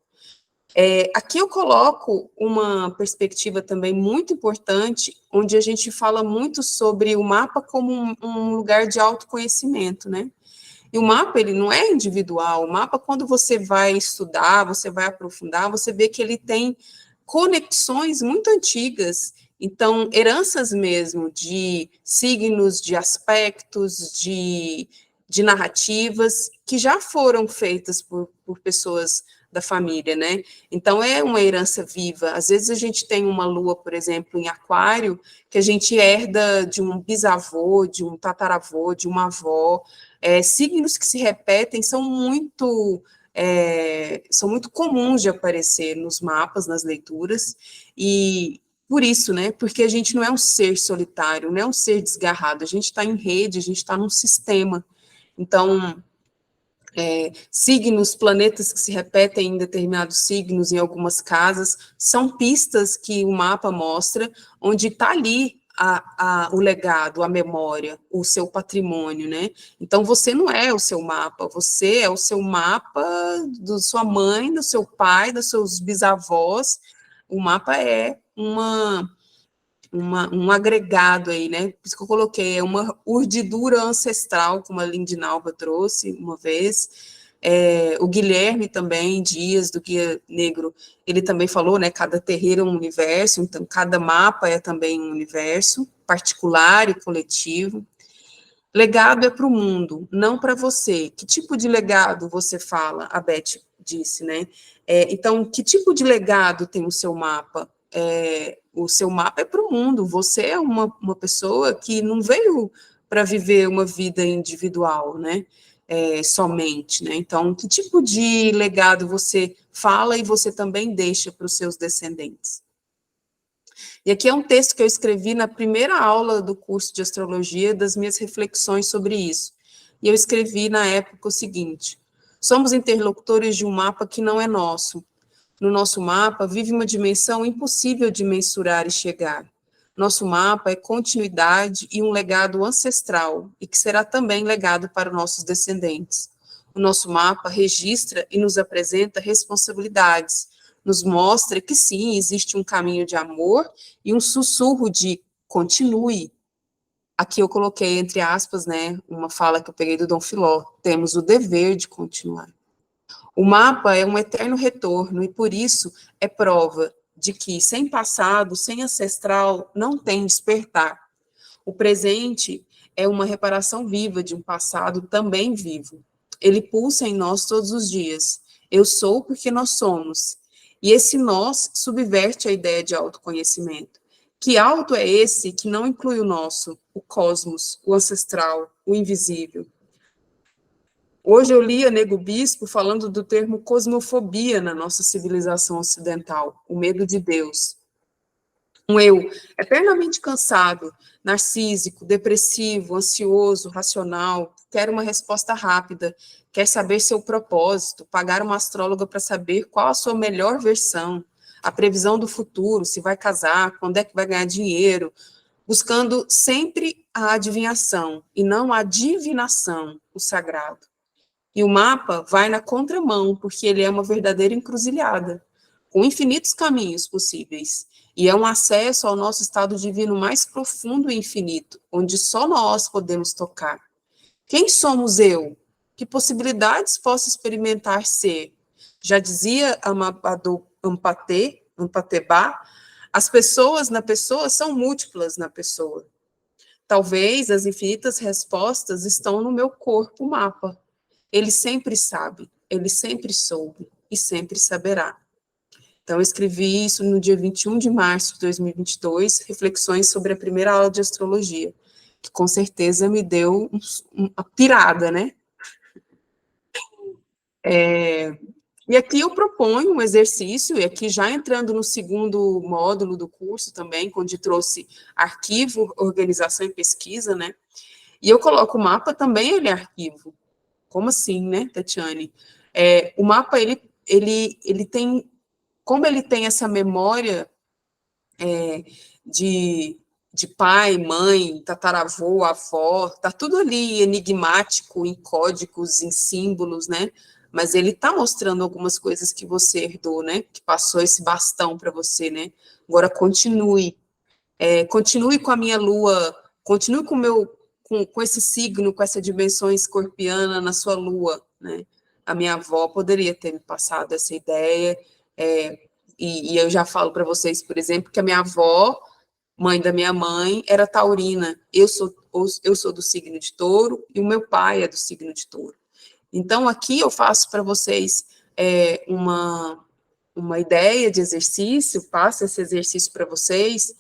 Aqui eu coloco uma perspectiva também muito importante, onde a gente fala muito sobre o mapa como um lugar de autoconhecimento, né? E o mapa, ele não é individual, o mapa, quando você vai estudar, você vai aprofundar, você vê que ele tem conexões muito antigas, então, heranças mesmo de signos, de aspectos, de narrativas, que já foram feitas por pessoas da família, né? Então, é uma herança viva. Às vezes, a gente tem uma lua, por exemplo, em aquário, que a gente herda de um bisavô, de um tataravô, de uma avó. Signos que se repetem são muito comuns de aparecer nos mapas, nas leituras, e por isso, né, porque a gente não é um ser solitário, não é um ser desgarrado, a gente está em rede, a gente está num sistema. Então, signos, planetas que se repetem em determinados signos, em algumas casas, são pistas que o mapa mostra, onde está ali o legado, a memória, o seu patrimônio, né? Então, você não é o seu mapa, você é o seu mapa da sua mãe, do seu pai, dos seus bisavós. O mapa é um agregado aí, né? Por isso que eu coloquei, é uma urdidura ancestral, como a Lindinalva trouxe uma vez. O Guilherme também, Dias, do Guia Negro, ele também falou, né? Cada terreiro é um universo, então cada mapa é também um universo particular e coletivo. Legado é para o mundo, não para você. Que tipo de legado você fala? A Beth disse, né? Então, que tipo de legado tem o seu mapa? O seu mapa é para o mundo. Você é uma pessoa que não veio para viver uma vida individual, né? Somente, né? Então, que tipo de legado você fala e você também deixa para os seus descendentes? E aqui é um texto que eu escrevi na primeira aula do curso de astrologia, das minhas reflexões sobre isso. E eu escrevi na época o seguinte: somos interlocutores de um mapa que não é nosso. No nosso mapa vive uma dimensão impossível de mensurar e chegar. Nosso mapa é continuidade e um legado ancestral, e que será também legado para nossos descendentes. O nosso mapa registra e nos apresenta responsabilidades, nos mostra que sim, existe um caminho de amor e um sussurro de continue. Aqui eu coloquei, entre aspas, né, uma fala que eu peguei do Dom Filó: temos o dever de continuar. O mapa é um eterno retorno e, por isso, é prova de que, sem passado, sem ancestral, não tem despertar. O presente é uma reparação viva de um passado também vivo. Ele pulsa em nós todos os dias. Eu sou porque nós somos. E esse nós subverte a ideia de autoconhecimento. Que auto é esse que não inclui o nosso, o cosmos, o ancestral, o invisível? Hoje eu li a Nego Bispo falando do termo cosmofobia na nossa civilização ocidental, o medo de Deus. Um eu eternamente cansado, narcísico, depressivo, ansioso, racional, quer uma resposta rápida, quer saber seu propósito, pagar uma astróloga para saber qual a sua melhor versão, a previsão do futuro, se vai casar, quando é que vai ganhar dinheiro, buscando sempre a adivinhação e não a divinação, o sagrado. E o mapa vai na contramão, porque ele é uma verdadeira encruzilhada, com infinitos caminhos possíveis. E é um acesso ao nosso estado divino mais profundo e infinito, onde só nós podemos tocar. Quem somos eu? Que possibilidades posso experimentar ser? Já dizia Amadou Ampatebá, as pessoas na pessoa são múltiplas na pessoa. Talvez as infinitas respostas estão no meu corpo mapa. Ele sempre sabe, ele sempre soube e sempre saberá. Então, eu escrevi isso no dia 21 de março de 2022, reflexões sobre a primeira aula de astrologia, que com certeza me deu uma pirada, né? E aqui eu proponho um exercício, e aqui já entrando no segundo módulo do curso também, onde trouxe arquivo, organização e pesquisa, né? E eu coloco o mapa também, ele é arquivo. Como assim, né, Tatiane? O mapa, ele tem, como ele tem essa memória de, de pai, mãe, tataravô, avó, tá tudo ali enigmático, em códigos, em símbolos, né? Mas ele tá mostrando algumas coisas que você herdou, né? Que passou esse bastão para você, né? Agora continue. Continue com a minha lua, continue com o meu com esse signo, com essa dimensão escorpiana na sua lua, né? A minha avó poderia ter me passado essa ideia, e eu já falo para vocês, por exemplo, que a minha avó, mãe da minha mãe, era taurina. Eu sou do signo de touro e o meu pai é do signo de touro. Então, aqui eu faço para vocês uma ideia de exercício, passo esse exercício para vocês,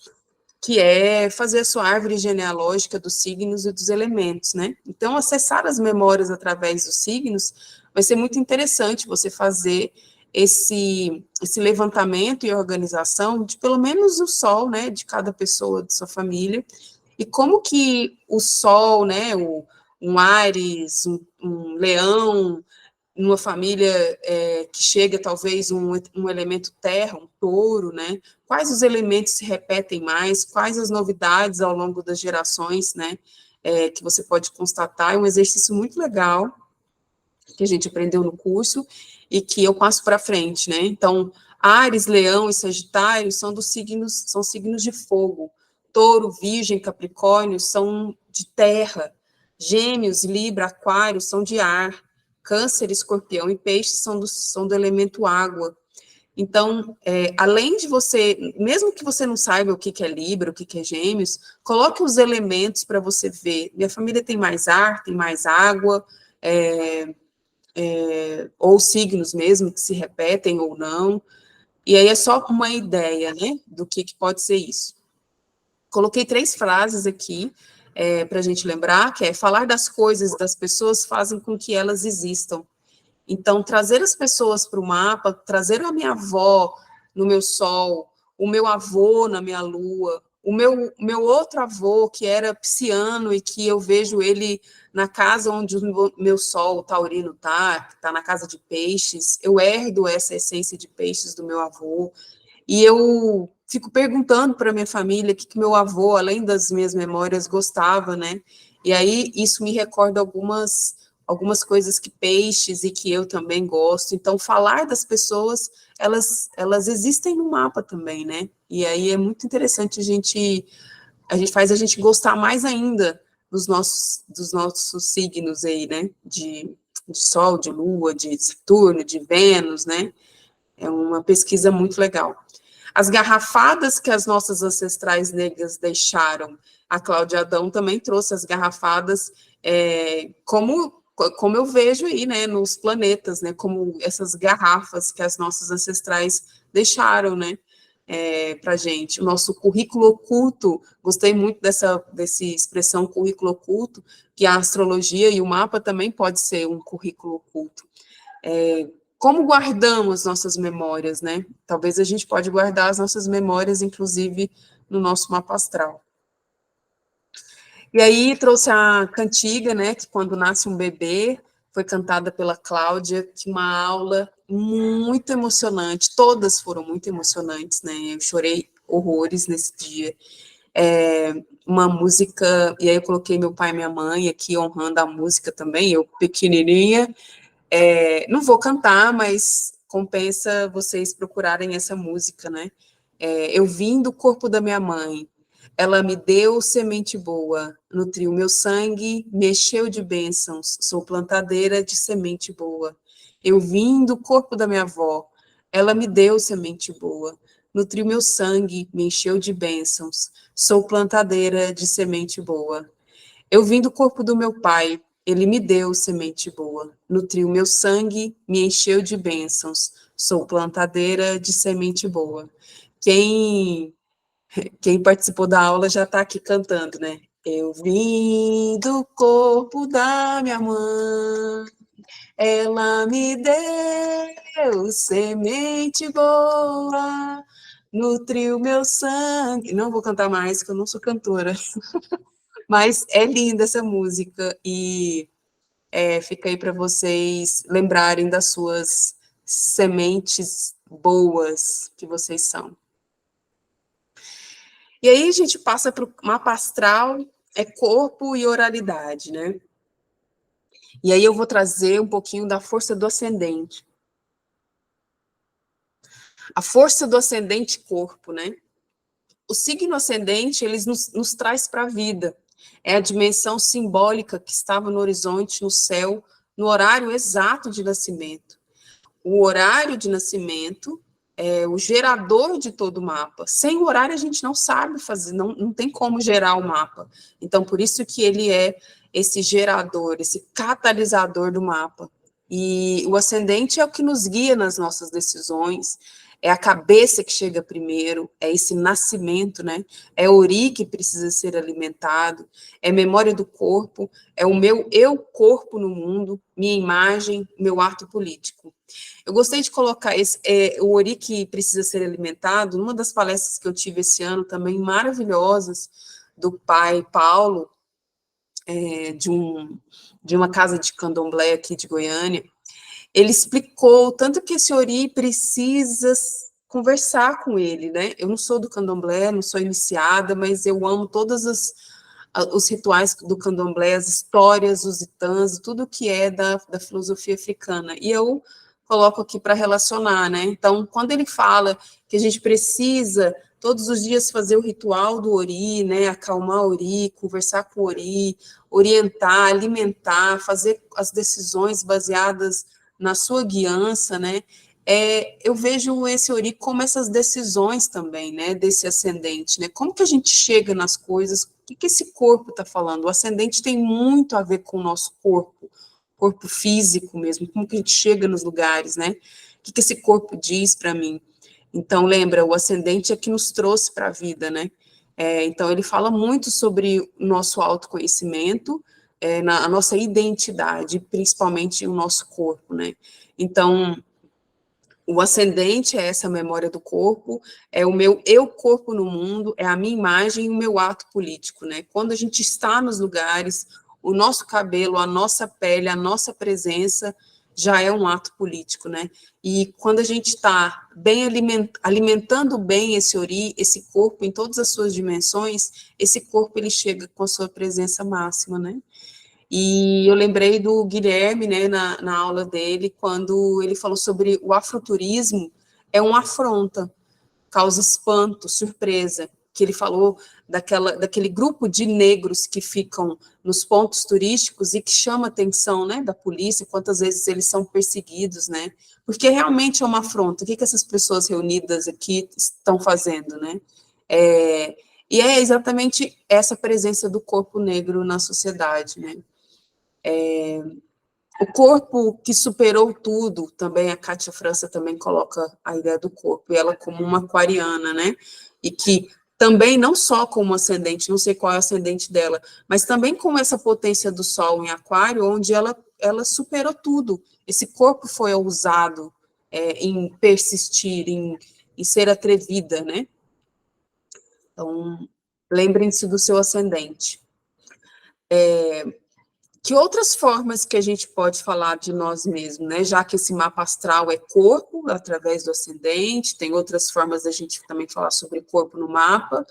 que é fazer a sua árvore genealógica dos signos e dos elementos, né? Então, acessar as memórias através dos signos vai ser muito interessante você fazer esse levantamento e organização de pelo menos o sol, né, de cada pessoa de sua família, e como que o sol, né, um Áries, um Leão, numa família que chega talvez um elemento terra, um touro, né? Quais os elementos se repetem mais, quais as novidades ao longo das gerações, né? Que você pode constatar. É um exercício muito legal que a gente aprendeu no curso e que eu passo para frente, né? Então, Áries, Leão e Sagitário são signos de fogo. Touro, Virgem, Capricórnio são de terra. Gêmeos, Libra, Aquário são de ar. Câncer, Escorpião e Peixes são do elemento água. Então, além de você, mesmo que você não saiba o que é Libra, o que é Gêmeos, coloque os elementos para você ver. Minha família tem mais ar, tem mais água, ou signos mesmo que se repetem ou não. E aí é só uma ideia, né, do que pode ser isso. Coloquei 3 frases aqui, para a gente lembrar, que é falar das coisas, das pessoas, fazem com que elas existam. Então, trazer as pessoas para o mapa, trazer a minha avó no meu sol, o meu avô na minha lua, o meu outro avô, que era pisciano, e que eu vejo ele na casa onde o meu sol, o taurino, está na casa de peixes, eu herdo essa essência de peixes do meu avô, e eu fico perguntando para minha família o que meu avô, além das minhas memórias, gostava, né? E aí isso me recorda algumas coisas que peixes e que eu também gosto. Então, falar das pessoas, elas existem no mapa também, né? E aí é muito interessante faz a gente gostar mais ainda dos nossos signos aí, né? De Sol, de Lua, de Saturno, de Vênus, né? É uma pesquisa muito legal. As garrafadas que as nossas ancestrais negras deixaram, a Cláudia Adão também trouxe as garrafadas, como eu vejo aí, né, nos planetas, né, como essas garrafas que as nossas ancestrais deixaram, né, para a gente. O nosso currículo oculto, gostei muito dessa expressão currículo oculto, que a astrologia e o mapa também pode ser um currículo oculto. Como guardamos nossas memórias, né? Talvez a gente pode guardar as nossas memórias, inclusive, no nosso mapa astral. E aí trouxe a cantiga, né? Que quando nasce um bebê, foi cantada pela Cláudia, que uma aula muito emocionante, todas foram muito emocionantes, né? Eu chorei horrores nesse dia. Uma música, e aí eu coloquei meu pai e minha mãe aqui honrando a música também, eu pequenininha. Não vou cantar, mas compensa vocês procurarem essa música, né? Eu vim do corpo da minha mãe, ela me deu semente boa, nutriu meu sangue, me encheu de bênçãos, sou plantadeira de semente boa. Eu vim do corpo da minha avó, ela me deu semente boa, nutriu meu sangue, me encheu de bênçãos, sou plantadeira de semente boa. Eu vim do corpo do meu pai, ele me deu semente boa, nutriu meu sangue, me encheu de bênçãos, sou plantadeira de semente boa. Quem, quem participou da aula já está aqui cantando, né? Eu vim do corpo da minha mãe, ela me deu semente boa, nutriu meu sangue. Não vou cantar mais, que eu não sou cantora. Mas é linda essa música e fica aí para vocês lembrarem das suas sementes boas que vocês são. E aí a gente passa para o mapa astral, corpo e oralidade, né? E aí eu vou trazer um pouquinho da força do ascendente. A força do ascendente corpo, né? O signo ascendente, ele nos traz para a vida. É a dimensão simbólica que estava no horizonte, no céu, no horário exato de nascimento. O horário de nascimento é o gerador de todo o mapa. Sem o horário, a gente não sabe fazer, não tem como gerar o mapa. Então, por isso que ele é esse gerador, esse catalisador do mapa. E o ascendente é o que nos guia nas nossas decisões, é a cabeça que chega primeiro, é esse nascimento, né? É o Ori que precisa ser alimentado, é memória do corpo, é o meu eu corpo no mundo, minha imagem, meu ato político. Eu gostei de colocar o Ori que precisa ser alimentado, numa das palestras que eu tive esse ano, também maravilhosas, do pai Paulo, de uma casa de candomblé aqui de Goiânia. Ele explicou tanto que esse Ori precisa conversar com ele, né? Eu não sou do candomblé, não sou iniciada, mas eu amo todos os rituais do candomblé, as histórias, os itãs, tudo que é da filosofia africana. E eu coloco aqui para relacionar, né? Então, quando ele fala que a gente precisa todos os dias fazer o ritual do Ori, né? Acalmar o Ori, conversar com o Ori, orientar, alimentar, fazer as decisões baseadas na sua guiança, né? Eu vejo esse Ori como essas decisões também, né? Desse ascendente, né? Como que a gente chega nas coisas? O que esse corpo está falando? O ascendente tem muito a ver com o nosso corpo físico mesmo, como que a gente chega nos lugares, né? O que esse corpo diz para mim? Então, lembra, o ascendente é que nos trouxe para a vida, né? Então, ele fala muito sobre o nosso autoconhecimento, a nossa identidade, principalmente o nosso corpo, né? Então, o ascendente é essa memória do corpo, é o meu eu-corpo no mundo, é a minha imagem e o meu ato político, né? Quando a gente está nos lugares, o nosso cabelo, a nossa pele, a nossa presença já é um ato político, né? E quando a gente está bem alimentando bem esse corpo em todas as suas dimensões, esse corpo ele chega com a sua presença máxima, né? E eu lembrei do Guilherme, né, na aula dele, quando ele falou sobre o afroturismo, é uma afronta, causa espanto, surpresa, que ele falou daquele grupo de negros que ficam nos pontos turísticos e que chama a atenção, né, da polícia, quantas vezes eles são perseguidos, né, porque realmente é uma afronta. O que essas pessoas reunidas aqui estão fazendo, né? E é exatamente essa presença do corpo negro na sociedade, né? O corpo que superou tudo, também a Kátia França também coloca a ideia do corpo, e ela como uma aquariana, né? E que também, não só como ascendente, não sei qual é o ascendente dela, mas também com essa potência do Sol em Aquário, onde ela superou tudo. Esse corpo foi ousado em persistir, em ser atrevida, né? Então, lembrem-se do seu ascendente. Que outras formas que a gente pode falar de nós mesmos, né? Já que esse mapa astral é corpo, através do ascendente, tem outras formas da gente também falar sobre corpo no mapa,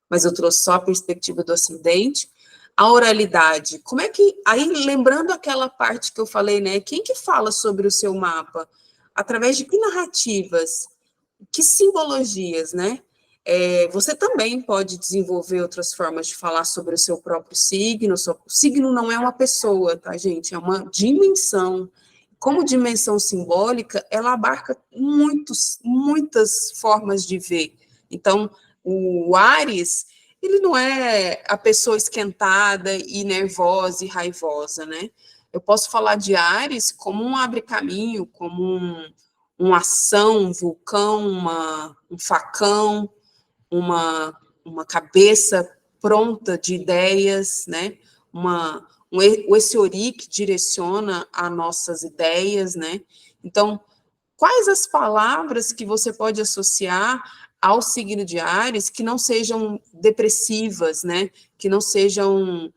mas eu trouxe só a perspectiva do ascendente. A oralidade, como é que... Aí, lembrando aquela parte que eu falei, né? Quem que fala sobre o seu mapa? Através de que narrativas? Que simbologias, né? Você também pode desenvolver outras formas de falar sobre o seu próprio signo. O signo não é uma pessoa, tá, gente? É uma dimensão. Como dimensão simbólica, ela abarca muitas formas de ver. Então, o Áries, ele não é a pessoa esquentada e nervosa e raivosa, né? Eu posso falar de Áries como um abre-caminho, como uma ação, um vulcão, um facão, uma cabeça pronta de ideias, né? Esse ori que direciona as nossas ideias, né? Então, quais as palavras que você pode associar ao signo de Áries que não sejam depressivas, né? Que não sejam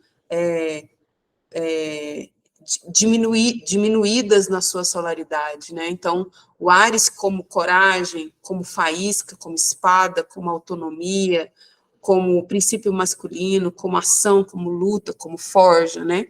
diminuídas na sua solaridade, né? Então, o Áries como coragem, como faísca, como espada, como autonomia, como princípio masculino, como ação, como luta, como forja, né?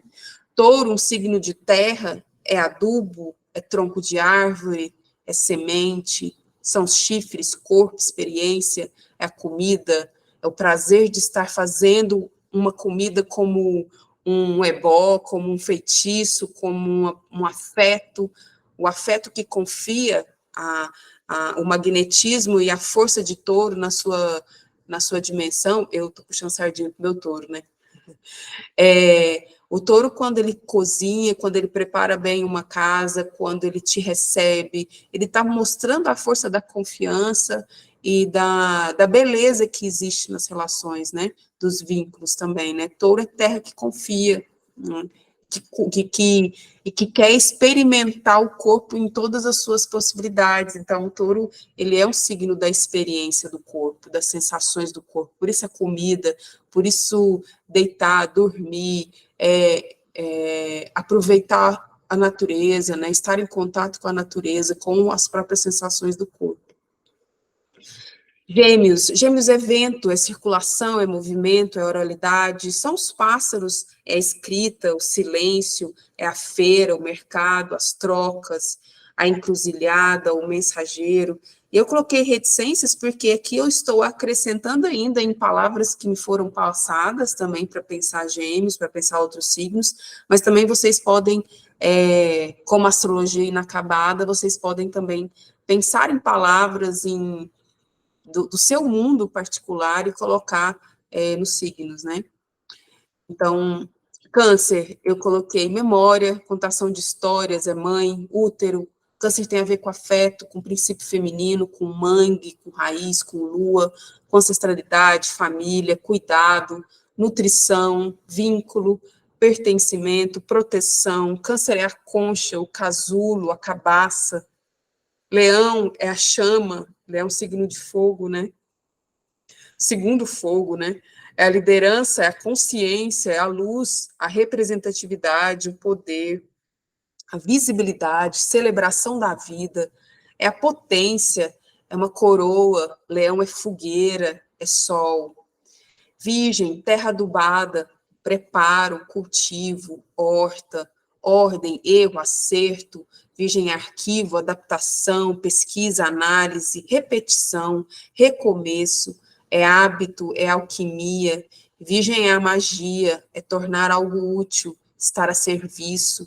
Touro, um signo de terra, é adubo, é tronco de árvore, é semente, são os chifres, corpo, experiência, é a comida, é o prazer de estar fazendo uma comida como um ebó, como um feitiço, como um afeto, o afeto que confia o magnetismo e a força de touro na sua dimensão. Eu estou puxando sardinha para o meu touro, né? O touro, quando ele cozinha, quando ele prepara bem uma casa, quando ele te recebe, ele está mostrando a força da confiança e da beleza que existe nas relações, né? Dos vínculos também, né? Touro é terra que confia, né? Que quer experimentar o corpo em todas as suas possibilidades. Então, o touro, ele é um signo da experiência do corpo, das sensações do corpo, por isso a comida, por isso deitar, dormir, aproveitar a natureza, né, estar em contato com a natureza, com as próprias sensações do corpo. Gêmeos é vento, é circulação, é movimento, é oralidade, são os pássaros, é a escrita, o silêncio, é a feira, o mercado, as trocas, a encruzilhada, o mensageiro. E eu coloquei reticências porque aqui eu estou acrescentando ainda em palavras que me foram passadas também para pensar gêmeos, para pensar outros signos, mas também vocês podem, como astrologia inacabada, vocês podem também pensar em palavras, do seu mundo particular e colocar nos signos, né? Então, Câncer, eu coloquei memória, contação de histórias, é mãe, útero, Câncer tem a ver com afeto, com princípio feminino, com mangue, com raiz, com lua, com ancestralidade, família, cuidado, nutrição, vínculo, pertencimento, proteção. Câncer é a concha, o casulo, a cabaça. Leão é a chama, é um signo de fogo, né? Segundo fogo, né? É a liderança, é a consciência, é a luz, a representatividade, o poder, a visibilidade, celebração da vida, é a potência, é uma coroa, leão é fogueira, é sol. Virgem, terra adubada, preparo, cultivo, horta, ordem, erro, acerto. Virgem é arquivo, adaptação, pesquisa, análise, repetição, recomeço, é hábito, é alquimia. Virgem é a magia, é tornar algo útil, estar a serviço.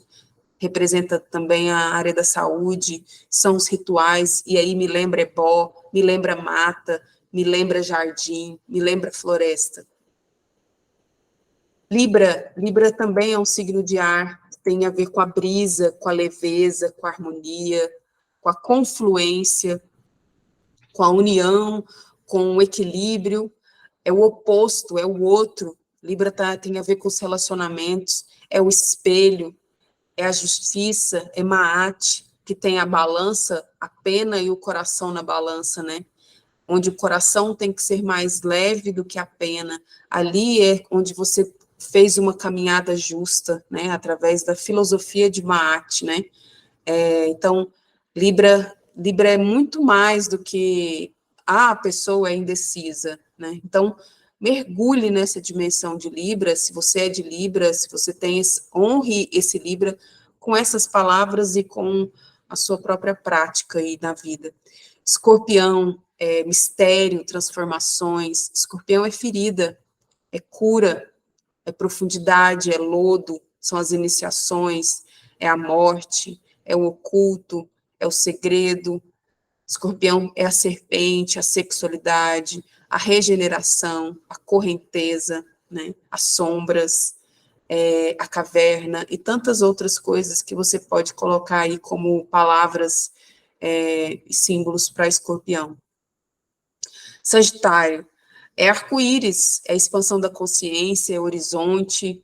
Representa também a área da saúde, são os rituais, e aí me lembra ebó, me lembra mata, me lembra jardim, me lembra floresta. Libra também é um signo de ar, tem a ver com a brisa, com a leveza, com a harmonia, com a confluência, com a união, com o equilíbrio, é o oposto, é o outro. Libra tem a ver com os relacionamentos, é o espelho, é a justiça, é Maat, que tem a balança, a pena e o coração na balança, né? Onde o coração tem que ser mais leve do que a pena. Ali é onde você fez uma caminhada justa, né? Através da filosofia de Maat, né? Então, Libra é muito mais do que a pessoa é indecisa, né? Então, mergulhe nessa dimensão de Libra, se você é de Libra, se você tem, honre esse Libra com essas palavras e com a sua própria prática aí na vida. Escorpião é mistério, transformações. Escorpião é ferida, é cura, é profundidade, é lodo, são as iniciações, é a morte, é o oculto, é o segredo. Escorpião é a serpente, a sexualidade, a regeneração, a correnteza, né? As sombras, a caverna e tantas outras coisas que você pode colocar aí como palavras e símbolos para Escorpião. Sagitário é arco-íris, é a expansão da consciência, é horizonte,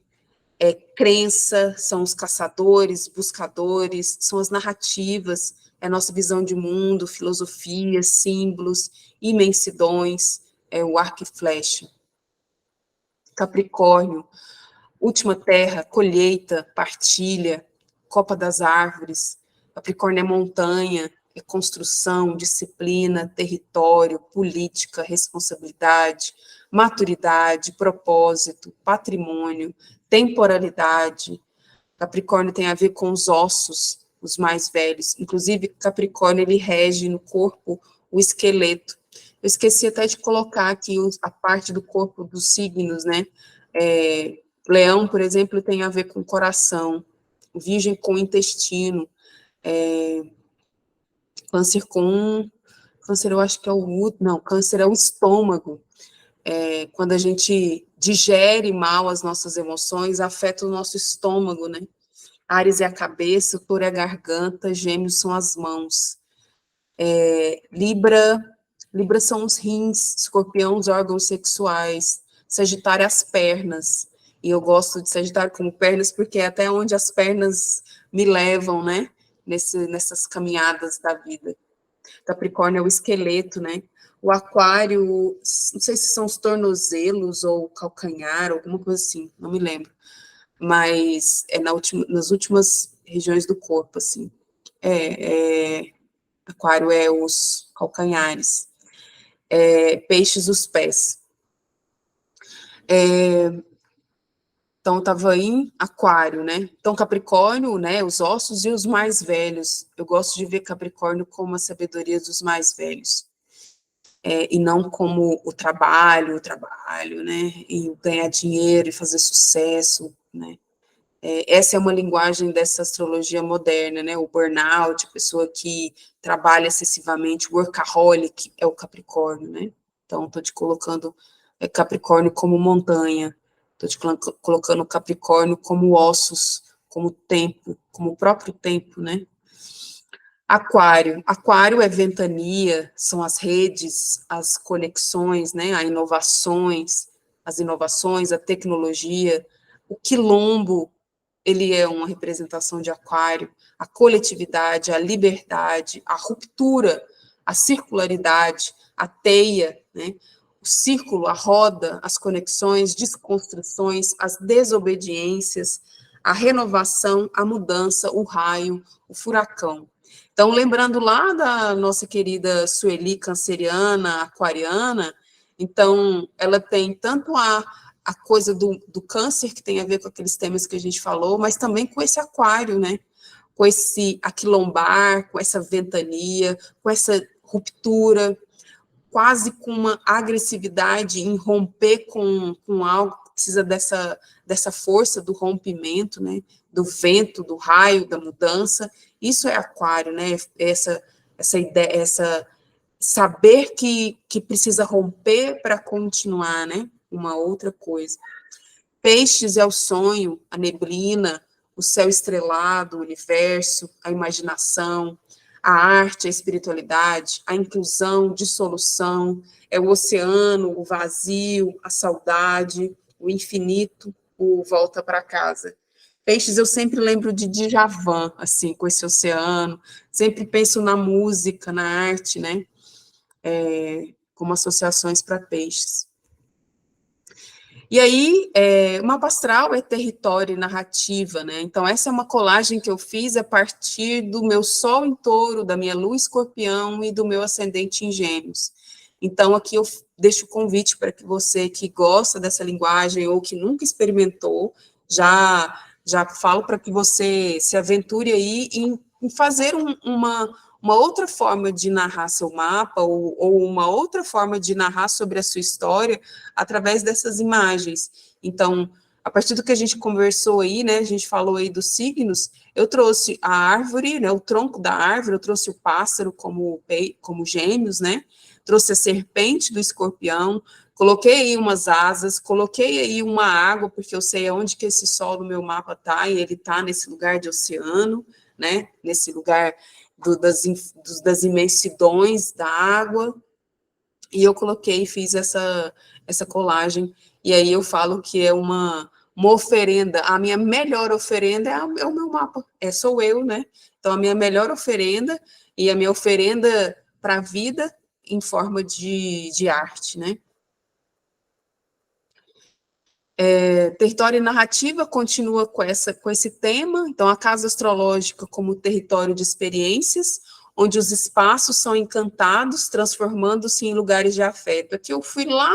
é crença, são os caçadores, buscadores, são as narrativas, é a nossa visão de mundo, filosofia, símbolos, imensidões, é o arco e flecha. Capricórnio, última terra, colheita, partilha, copa das árvores. Capricórnio é montanha, é construção, disciplina, território, política, responsabilidade, maturidade, propósito, patrimônio, temporalidade. Capricórnio tem a ver com os ossos, os mais velhos. Inclusive, Capricórnio, ele rege no corpo o esqueleto. Eu esqueci até de colocar aqui a parte do corpo dos signos, né? Leão, por exemplo, tem a ver com o coração. Virgem com o intestino. Câncer com... Câncer eu acho que é o útero. Não, câncer é o estômago. Quando a gente digere mal as nossas emoções, afeta o nosso estômago, né? Áries é a cabeça, touro é a garganta, gêmeos são as mãos. Libra são os rins, escorpião os órgãos sexuais, Sagitário as pernas, e eu gosto de Sagitário como pernas porque é até onde as pernas me levam, né? Nessas caminhadas da vida. Capricórnio é o esqueleto, né? O aquário, não sei se são os tornozelos ou calcanhar, alguma coisa assim, não me lembro. Mas é nas últimas regiões do corpo, assim. Aquário é os calcanhares. Peixes, os pés. Então, estava em aquário, né? Então, Capricórnio, né? Os ossos e os mais velhos. Eu gosto de ver Capricórnio como a sabedoria dos mais velhos. E não como o trabalho, né? E ganhar dinheiro e fazer sucesso, né? Essa é uma linguagem dessa astrologia moderna, né? O burnout, a pessoa que trabalha excessivamente, workaholic é o Capricórnio, né? Então, estou te colocando Capricórnio como montanha, estou te colocando Capricórnio como ossos, como tempo, como o próprio tempo, né? Aquário. Aquário é ventania, são as redes, as conexões, né, as inovações, a tecnologia. O quilombo, ele é uma representação de aquário, a coletividade, a liberdade, a ruptura, a circularidade, a teia, né, o círculo, a roda, as conexões, desconstruções, as desobediências, a renovação, a mudança, o raio, o furacão. Então, lembrando lá da nossa querida Sueli, canceriana, aquariana, então, ela tem tanto a coisa do câncer, que tem a ver com aqueles temas que a gente falou, mas também com esse aquário, né? Com esse aquilombar, com essa ventania, com essa ruptura, quase com uma agressividade em romper com algo que precisa dessa força do rompimento, né? Do vento, do raio, da mudança. Isso é aquário, né? Essa ideia, saber que precisa romper para continuar, né? Uma outra coisa. Peixes é o sonho, a neblina, o céu estrelado, o universo, a imaginação, a arte, a espiritualidade, a inclusão, dissolução, é o oceano, o vazio, a saudade, o infinito, o volta para casa. Peixes, eu sempre lembro de Djavan, assim, com esse oceano, sempre penso na música, na arte, né? Como associações para peixes. E aí, o mapa astral é território e narrativa, né? Então, essa é uma colagem que eu fiz a partir do meu Sol em Touro, da minha Lua Escorpião e do meu ascendente em Gêmeos. Então, aqui eu deixo o convite para que você que gosta dessa linguagem ou que nunca experimentou, já falo para que você se aventure aí em fazer uma outra forma de narrar seu mapa ou uma outra forma de narrar sobre a sua história através dessas imagens. Então, a partir do que a gente conversou aí, né, a gente falou aí dos signos, eu trouxe a árvore, né, o tronco da árvore, eu trouxe o pássaro como gêmeos, né, trouxe a serpente do escorpião, coloquei aí umas asas, coloquei aí uma água, porque eu sei aonde que esse sol no meu mapa está, e ele está nesse lugar de oceano, né, nesse lugar das imensidões da água, e eu coloquei, fiz essa colagem, e aí eu falo que é uma oferenda, a minha melhor oferenda é o meu mapa, sou eu, né? Então, a minha melhor oferenda, e a minha oferenda para a vida em forma de arte, né? Território e narrativa continua com esse tema, então a casa astrológica como território de experiências, onde os espaços são encantados, transformando-se em lugares de afeto. Aqui eu fui lá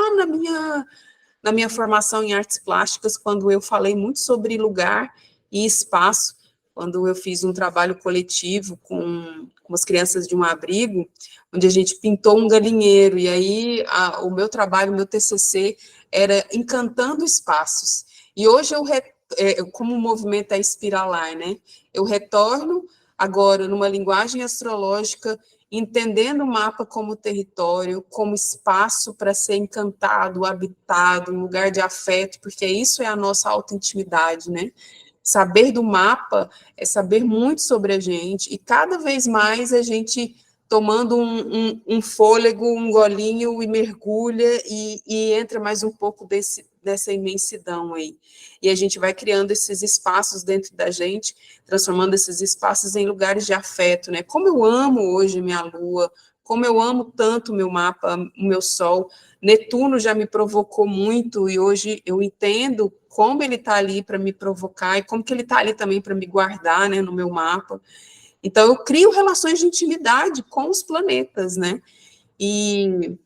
na minha formação em artes plásticas, quando eu falei muito sobre lugar e espaço, quando eu fiz um trabalho coletivo com as crianças de um abrigo, onde a gente pintou um galinheiro, e aí o meu trabalho, o meu TCC, era encantando espaços. E hoje como o movimento é espiralar, né? Eu retorno agora numa linguagem astrológica, entendendo o mapa como território, como espaço para ser encantado, habitado, um lugar de afeto, porque isso é a nossa auto-intimidade, né? Saber do mapa é saber muito sobre a gente, e cada vez mais a gente tomando um fôlego, um golinho, e mergulha, e entra mais um pouco dessa imensidão aí. E a gente vai criando esses espaços dentro da gente, transformando esses espaços em lugares de afeto, né? Como eu amo hoje minha lua, como eu amo tanto o meu mapa, o meu sol. Netuno já me provocou muito, e hoje eu entendo como ele está ali para me provocar, e como que ele está ali também para me guardar, né, no meu mapa. Então, eu crio relações de intimidade com os planetas, né? E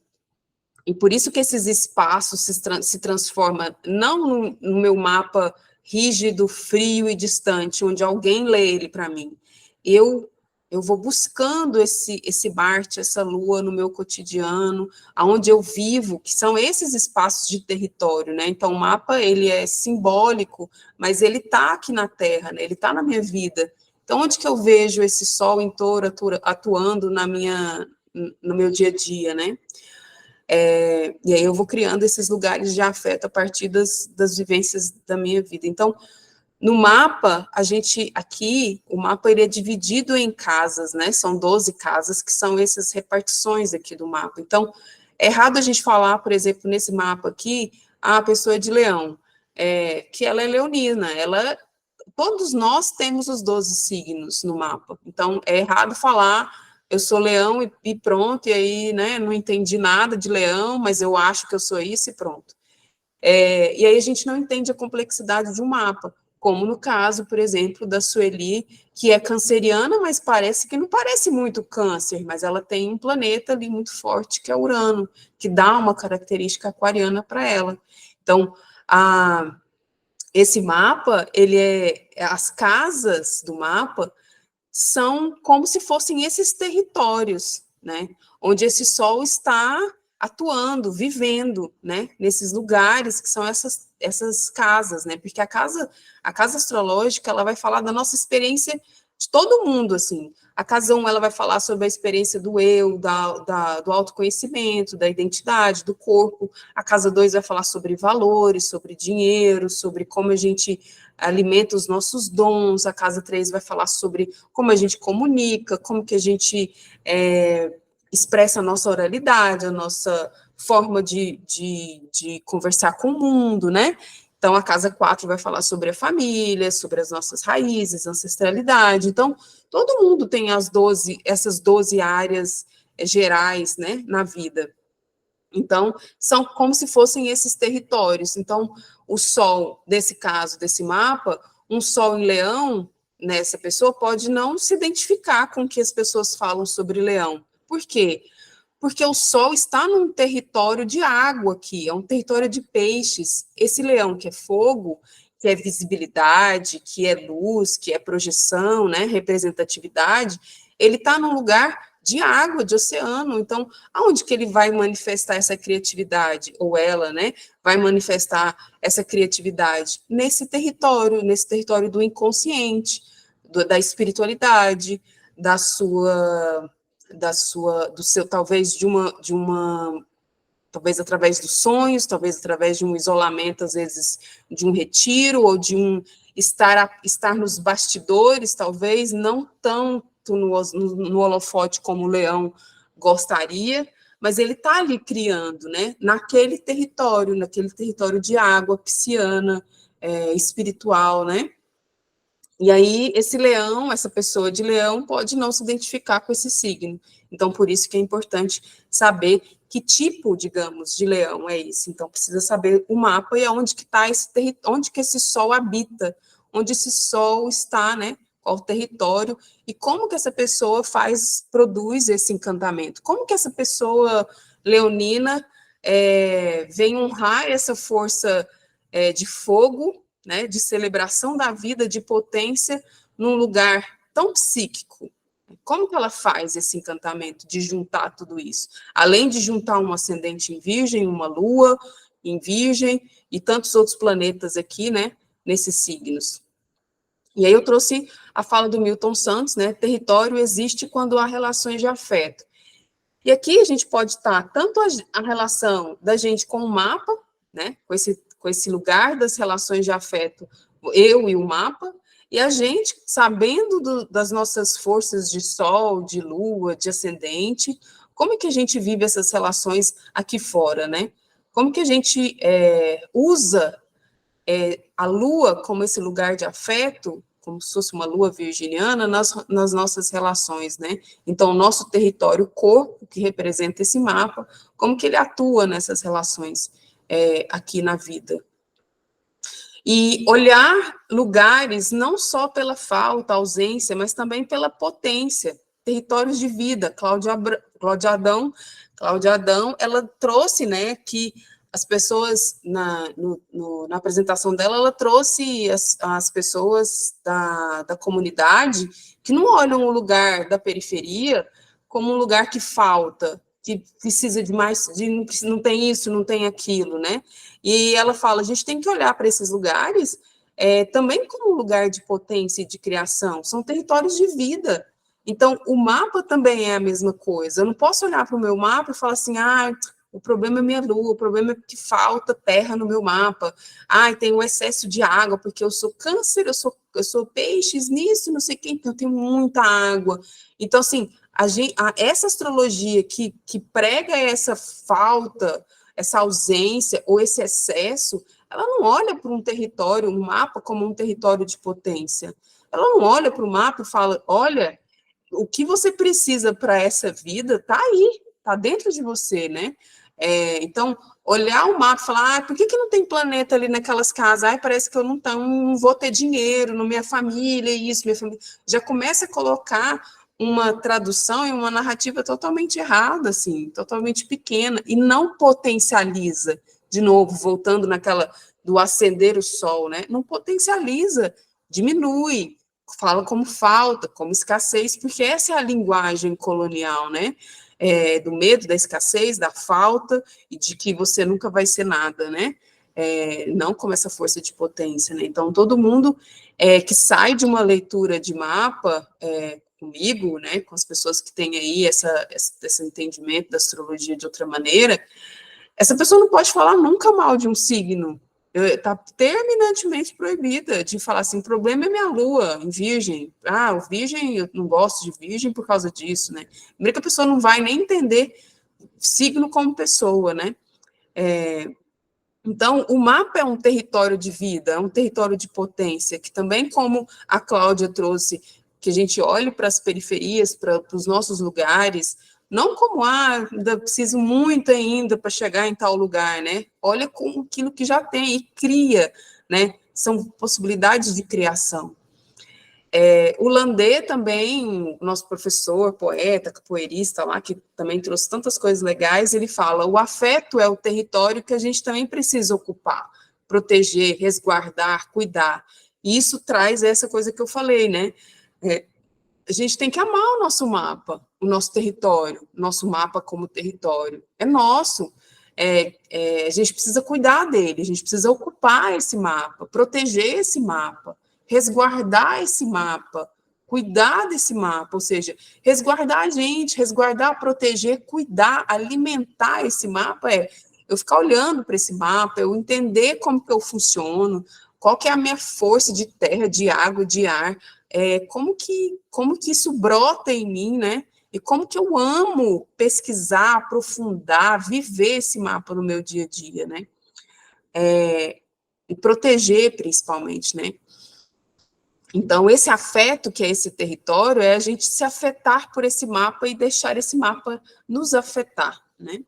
por isso que esses espaços se transformam não no meu mapa rígido, frio e distante, onde alguém lê ele para mim. Eu vou buscando esse Marte, essa Lua no meu cotidiano, aonde eu vivo, que são esses espaços de território, né? Então, o mapa, ele é simbólico, mas ele está aqui na Terra, né? Ele está na minha vida. Então, onde que eu vejo esse Sol em Touro atuando no meu dia a dia, né? E aí eu vou criando esses lugares de afeto a partir das vivências da minha vida. Então, No mapa, o mapa ele é dividido em casas, né? São 12 casas, que são essas repartições aqui do mapa. Então, é errado a gente falar, por exemplo, nesse mapa aqui, a pessoa é de Leão, que ela é leonina, todos nós temos os 12 signos no mapa. Então, é errado falar, eu sou Leão e pronto, e aí, né, não entendi nada de Leão, mas eu acho que eu sou isso e pronto. E aí a gente não entende a complexidade de um mapa, como no caso, por exemplo, da Sueli, que é canceriana, mas parece que não parece muito câncer, mas ela tem um planeta ali muito forte, que é Urano, que dá uma característica aquariana para ela. Então, esse mapa, as casas do mapa são como se fossem esses territórios, né, onde esse sol está atuando, vivendo, né, nesses lugares que são essas casas, né, porque a casa astrológica, ela vai falar da nossa experiência de todo mundo, assim. A casa 1, ela vai falar sobre a experiência do eu, do autoconhecimento, da identidade, do corpo. A casa 2 vai falar sobre valores, sobre dinheiro, sobre como a gente alimenta os nossos dons. A casa 3 vai falar sobre como a gente comunica, como que a gente expressa a nossa oralidade, a nossa forma de conversar com o mundo, né? Então, a casa 4 vai falar sobre a família, sobre as nossas raízes, ancestralidade. Então, todo mundo tem essas 12 áreas gerais, né, na vida. Então, são como se fossem esses territórios. Então, o Sol, nesse caso, desse mapa, um Sol em Leão, nessa pessoa, pode não se identificar com o que as pessoas falam sobre Leão. Por quê? Porque o Sol está num território de água aqui, é um território de peixes. Esse Leão que é fogo, que é visibilidade, que é luz, que é projeção, né, representatividade, ele está num lugar de água, de oceano. Então, aonde que ele vai manifestar essa criatividade? Ou ela, né, vai manifestar essa criatividade? Nesse território do inconsciente, da espiritualidade, do seu, talvez talvez através dos sonhos, talvez através de um isolamento, às vezes de um retiro, ou de um estar nos bastidores, talvez, não tanto no holofote como o Leão gostaria, mas ele está ali criando, né, naquele território de água pisciana, espiritual, né? E aí, esse leão, essa pessoa de leão, pode não se identificar com esse signo. Então, por isso que é importante saber que tipo, digamos, de leão é esse. Então, precisa saber o mapa e aonde que está onde que esse sol habita, onde esse sol está, né? Qual o território, e como que essa pessoa produz esse encantamento. Como que essa pessoa leonina vem honrar essa força de fogo, né, de celebração da vida, de potência, num lugar tão psíquico. Como que ela faz esse encantamento de juntar tudo isso? Além de juntar um ascendente em Virgem, uma lua em Virgem e tantos outros planetas aqui, né, nesses signos. E aí eu trouxe a fala do Milton Santos, né, território existe quando há relações de afeto. E aqui a gente pode estar tanto a relação da gente com o mapa, né, com esse lugar das relações de afeto, eu e o mapa, e a gente, sabendo das nossas forças de sol, de lua, de ascendente, como é que a gente vive essas relações aqui fora, né? Como que a gente usa a lua como esse lugar de afeto, como se fosse uma lua virginiana, nas nossas relações, né? Então, o nosso território, o corpo, que representa esse mapa, como que ele atua nessas relações aqui na vida. E olhar lugares não só pela falta, ausência, mas também pela potência, territórios de vida. Cláudia Adão, ela trouxe, né, que as pessoas, na apresentação dela, ela trouxe as pessoas da comunidade que não olham o lugar da periferia como um lugar que falta, que precisa de mais, não tem isso, não tem aquilo, né? E ela fala, a gente tem que olhar para esses lugares também como um lugar de potência e de criação, são territórios de vida. Então, o mapa também é a mesma coisa. Eu não posso olhar para o meu mapa e falar assim, o problema é minha lua, o problema é que falta terra no meu mapa, ai, tem um excesso de água, porque eu sou câncer, eu sou peixes nisso, não sei o que, então eu tenho muita água. Então, assim, essa astrologia que prega essa falta, essa ausência ou esse excesso, ela não olha para um território, um mapa como um território de potência. Ela não olha para o mapa e fala, olha, o que você precisa para essa vida está aí, está dentro de você, né? Então, olhar o mapa e falar, por que não tem planeta ali naquelas casas? Ai, parece que eu não vou ter dinheiro na minha família, isso, minha família. Já começa a colocar uma tradução e uma narrativa totalmente errada, assim, totalmente pequena, e não potencializa, de novo, voltando naquela do acender o sol, né? Não potencializa, diminui, fala como falta, como escassez, porque essa é a linguagem colonial, né? Do medo, da escassez, da falta, e de que você nunca vai ser nada, né? Não como essa força de potência, né? Então, todo mundo que sai de uma leitura de mapa comigo, né, com as pessoas que têm aí esse entendimento da astrologia de outra maneira, essa pessoa não pode falar nunca mal de um signo. Está terminantemente proibida de falar assim, o problema é minha lua em virgem. Ah, o virgem, eu não gosto de virgem por causa disso, né? Primeiro que a pessoa não vai nem entender signo como pessoa, né? Então, o mapa é um território de vida, é um território de potência, que também, como a Cláudia trouxe, que a gente olhe para as periferias, para os nossos lugares, não como, ainda preciso muito ainda para chegar em tal lugar, né? Olha com aquilo que já tem e cria, né? São possibilidades de criação. O Landê também, nosso professor, poeta, capoeirista lá, que também trouxe tantas coisas legais, ele fala, o afeto é o território que a gente também precisa ocupar, proteger, resguardar, cuidar. E isso traz essa coisa que eu falei, né? A gente tem que amar o nosso mapa, o nosso território, nosso mapa como território. É nosso. A gente precisa cuidar dele, a gente precisa ocupar esse mapa, proteger esse mapa, resguardar esse mapa, cuidar desse mapa, ou seja, resguardar a gente, resguardar, proteger, cuidar, alimentar esse mapa eu ficar olhando para esse mapa, eu entender como que eu funciono, qual que é a minha força de terra, de água, de ar, como que isso brota em mim, né? E como que eu amo pesquisar, aprofundar, viver esse mapa no meu dia a dia, né? E proteger, principalmente, né? Então, esse afeto que é esse território é a gente se afetar por esse mapa e deixar esse mapa nos afetar, né?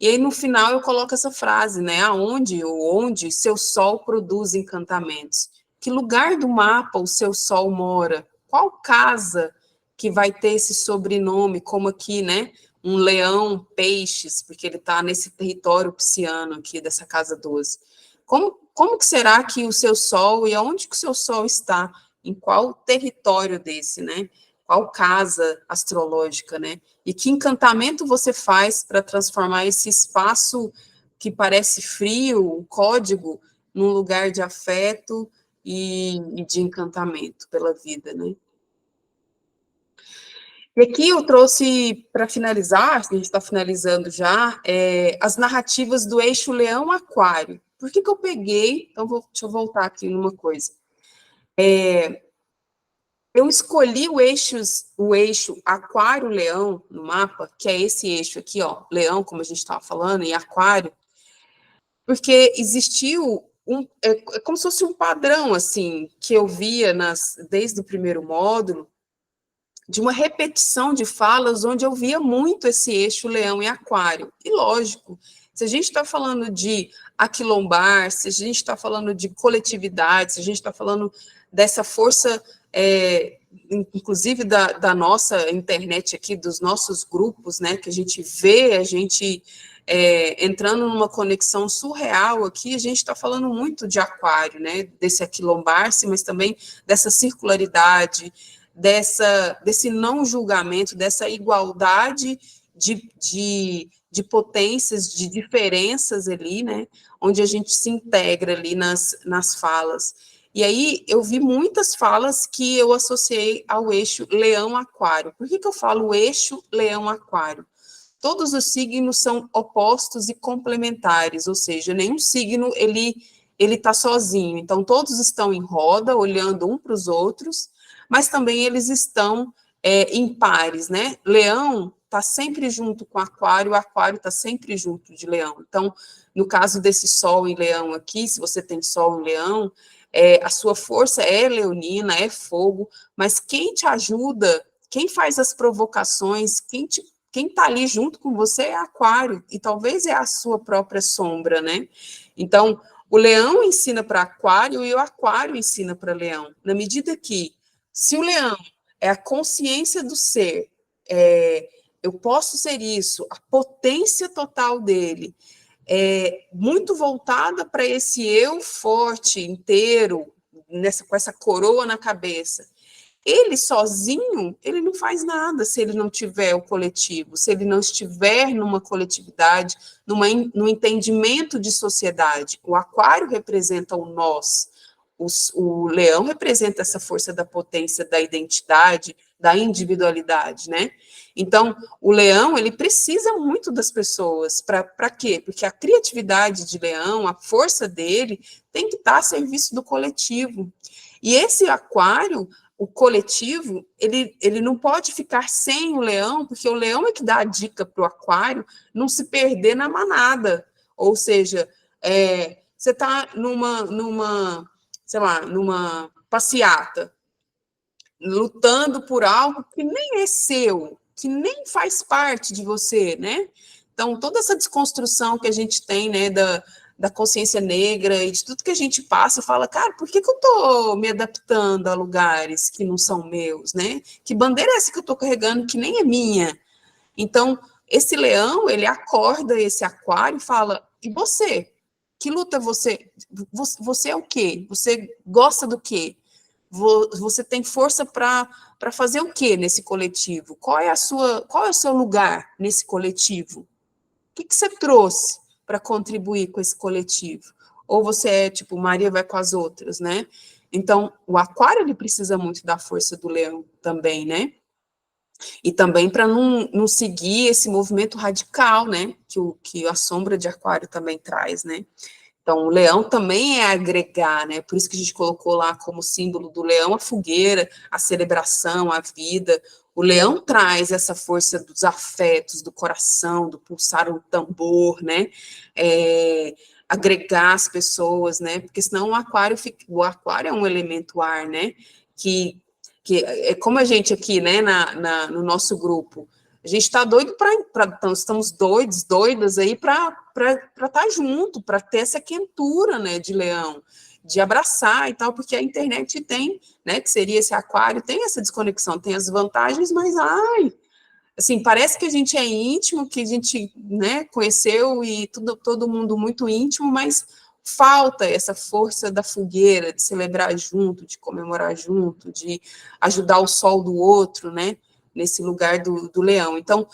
E aí, no final, eu coloco essa frase, né? Aonde ou onde seu sol produz encantamentos? Que lugar do mapa o seu sol mora? Qual casa que vai ter esse sobrenome, como aqui, né? Um leão, peixes, porque ele está nesse território pisciano aqui, dessa casa 12. Como que será que o seu sol, e aonde que o seu sol está? Em qual território desse, né? Qual casa astrológica, né? E que encantamento você faz para transformar esse espaço que parece frio, um código, num lugar de afeto e de encantamento pela vida, né? E aqui eu trouxe, para finalizar, a gente está finalizando já, as narrativas do eixo Leão-Aquário. Por que eu peguei? Então, deixa eu voltar aqui numa coisa. Eu escolhi o eixo Aquário-Leão no mapa, que é esse eixo aqui, ó, Leão, como a gente estava falando, e Aquário, porque existiu como se fosse um padrão, assim, que eu via desde o primeiro módulo, de uma repetição de falas onde eu via muito esse eixo Leão e Aquário. E lógico, se a gente está falando de aquilombar, se a gente está falando de coletividade, se a gente está falando dessa força, inclusive da nossa internet aqui, dos nossos grupos, né, que a gente vê, a gente entrando numa conexão surreal aqui, a gente está falando muito de Aquário, né, desse aquilombar-se, mas também dessa circularidade, desse não julgamento, dessa igualdade de potências, de diferenças ali, né, onde a gente se integra ali nas falas. E aí eu vi muitas falas que eu associei ao eixo Leão-Aquário. Por que eu falo eixo Leão-Aquário? todos os signos são opostos e complementares, ou seja, nenhum signo ele está sozinho. Então, todos estão em roda, olhando um para os outros, mas também eles estão em pares, né? Leão está sempre junto com Aquário, o Aquário está sempre junto de Leão. Então, no caso desse Sol em Leão aqui, se você tem Sol em Leão, a sua força é leonina, é fogo, mas quem te ajuda, quem faz as provocações, quem está ali junto com você é Aquário, e talvez é a sua própria sombra, né? Então, o Leão ensina para Aquário e o Aquário ensina para Leão. Na medida que, se o Leão é a consciência do ser, eu posso ser isso, a potência total dele, muito voltada para esse eu forte, inteiro, com essa coroa na cabeça. Ele sozinho, ele não faz nada se ele não tiver o coletivo, se ele não estiver numa coletividade, num entendimento de sociedade. O Aquário representa o nós, o Leão representa essa força da potência, da identidade, da individualidade, né? Então, o Leão, ele precisa muito das pessoas. Para quê? Porque a criatividade de Leão, a força dele, tem que estar a serviço do coletivo. E esse Aquário, o coletivo, ele não pode ficar sem o Leão, porque o Leão é que dá a dica para o Aquário não se perder na manada. Ou seja, você está sei lá, numa passeata, lutando por algo que nem é seu, que nem faz parte de você, né? Então, toda essa desconstrução que a gente tem, né, da consciência negra e de tudo que a gente passa, fala, cara, por que eu estou me adaptando a lugares que não são meus, né? Que bandeira é essa que eu estou carregando que nem é minha? Então, esse leão, ele acorda esse Aquário e fala, e você? Que luta você? Você é o quê? Você gosta do quê? Você tem força para fazer o quê nesse coletivo? Qual é o seu lugar nesse coletivo? O que você trouxe para contribuir com esse coletivo? Ou você é tipo, Maria vai com as outras, né? Então, o Aquário, ele precisa muito da força do leão também, né? E também para não seguir esse movimento radical, né? Que a sombra de Aquário também traz, né? Então, o leão também é agregar, né? Por isso que a gente colocou lá como símbolo do leão a fogueira, a celebração, a vida. O leão traz essa força dos afetos, do coração, do pulsar o tambor, né? Agregar as pessoas, né? Porque senão o aquário é um elemento ar, né? Que é como a gente aqui, né? No nosso grupo. A gente está doido então, estamos doidas aí para estar junto, para ter essa quentura, né, de leão, de abraçar e tal, porque a internet tem, né, que seria esse Aquário, tem essa desconexão, tem as vantagens, mas, assim, parece que a gente é íntimo, que a gente, né, conheceu e todo mundo muito íntimo, mas falta essa força da fogueira, de celebrar junto, de comemorar junto, de ajudar o sol do outro, né, nesse lugar do leão. Então,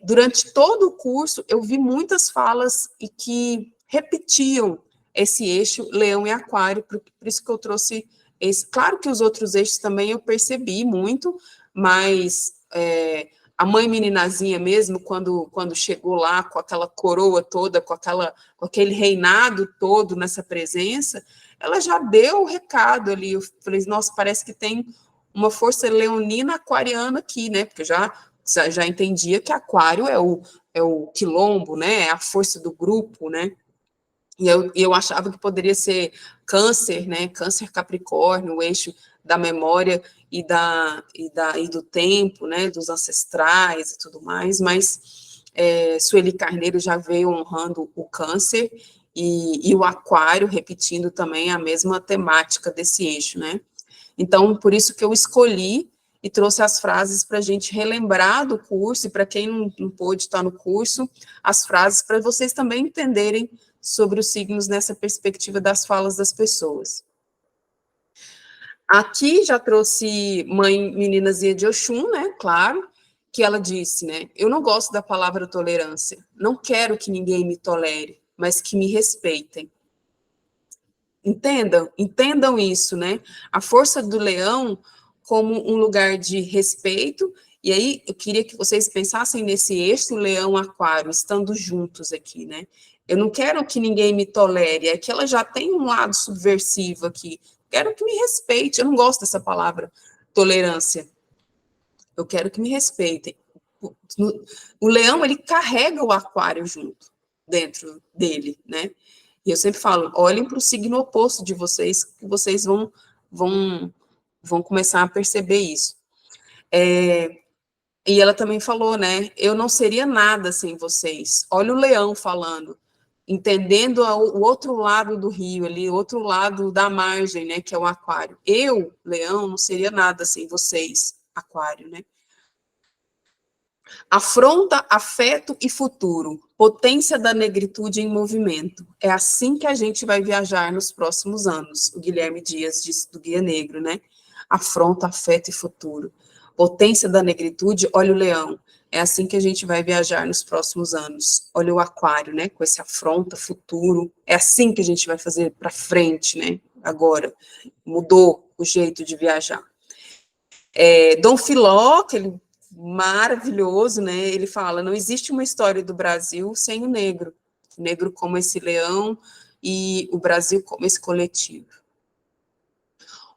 durante todo o curso, eu vi muitas falas e que repetiam esse eixo leão e aquário, por isso que eu trouxe esse. Claro que os outros eixos também eu percebi muito, mas a mãe meninazinha mesmo, quando chegou lá com aquela coroa toda, com aquele reinado todo nessa presença, ela já deu o recado ali. Eu falei, nossa, parece que tem uma força leonina aquariana aqui, né? Porque já entendia que Aquário é o quilombo, né? É a força do grupo, né? E eu achava que poderia ser Câncer, né? Câncer Capricórnio, o eixo da memória e do tempo, né? Dos ancestrais e tudo mais, mas Sueli Carneiro já veio honrando o Câncer e o Aquário, repetindo também a mesma temática desse eixo, né? Então, por isso que eu escolhi e trouxe as frases para a gente relembrar do curso, e para quem não pôde estar no curso, as frases para vocês também entenderem sobre os signos nessa perspectiva das falas das pessoas. Aqui já trouxe Mãe Meninazinha de Oxum, né, claro, que ela disse, né, eu não gosto da palavra tolerância, não quero que ninguém me tolere, mas que me respeitem. Entendam isso, né? A força do leão como um lugar de respeito E aí, eu queria que vocês pensassem nesse eixo leão-aquário, estando juntos aqui, né? Eu não quero que ninguém me tolere, é que ela já tem um lado subversivo aqui. Quero que me respeite, eu não gosto dessa palavra, tolerância. Eu quero que me respeitem. O leão, ele carrega o aquário junto, dentro dele, né? E eu sempre falo, olhem para o signo oposto de vocês, que vocês vão começar a perceber isso. E ela também falou, né? Eu não seria nada sem vocês. Olha o leão falando, entendendo o outro lado do rio ali, o outro lado da margem, né? Que é o aquário. Eu, leão, não seria nada sem vocês, aquário, né? Afronta, afeto e futuro. Potência da negritude em movimento. É assim que a gente vai viajar nos próximos anos. O Guilherme Dias disse do Guia Negro, né? Afronta, afeto e futuro. Potência da negritude, olha o leão. É assim que a gente vai viajar nos próximos anos. Olha o aquário, né? Com esse afronta, futuro. É assim que a gente vai fazer para frente, né? Agora. Mudou o jeito de viajar. Dom Filó, aquele maravilhoso, né? Ele fala, não existe uma história do Brasil sem o negro como esse leão e o Brasil como esse coletivo.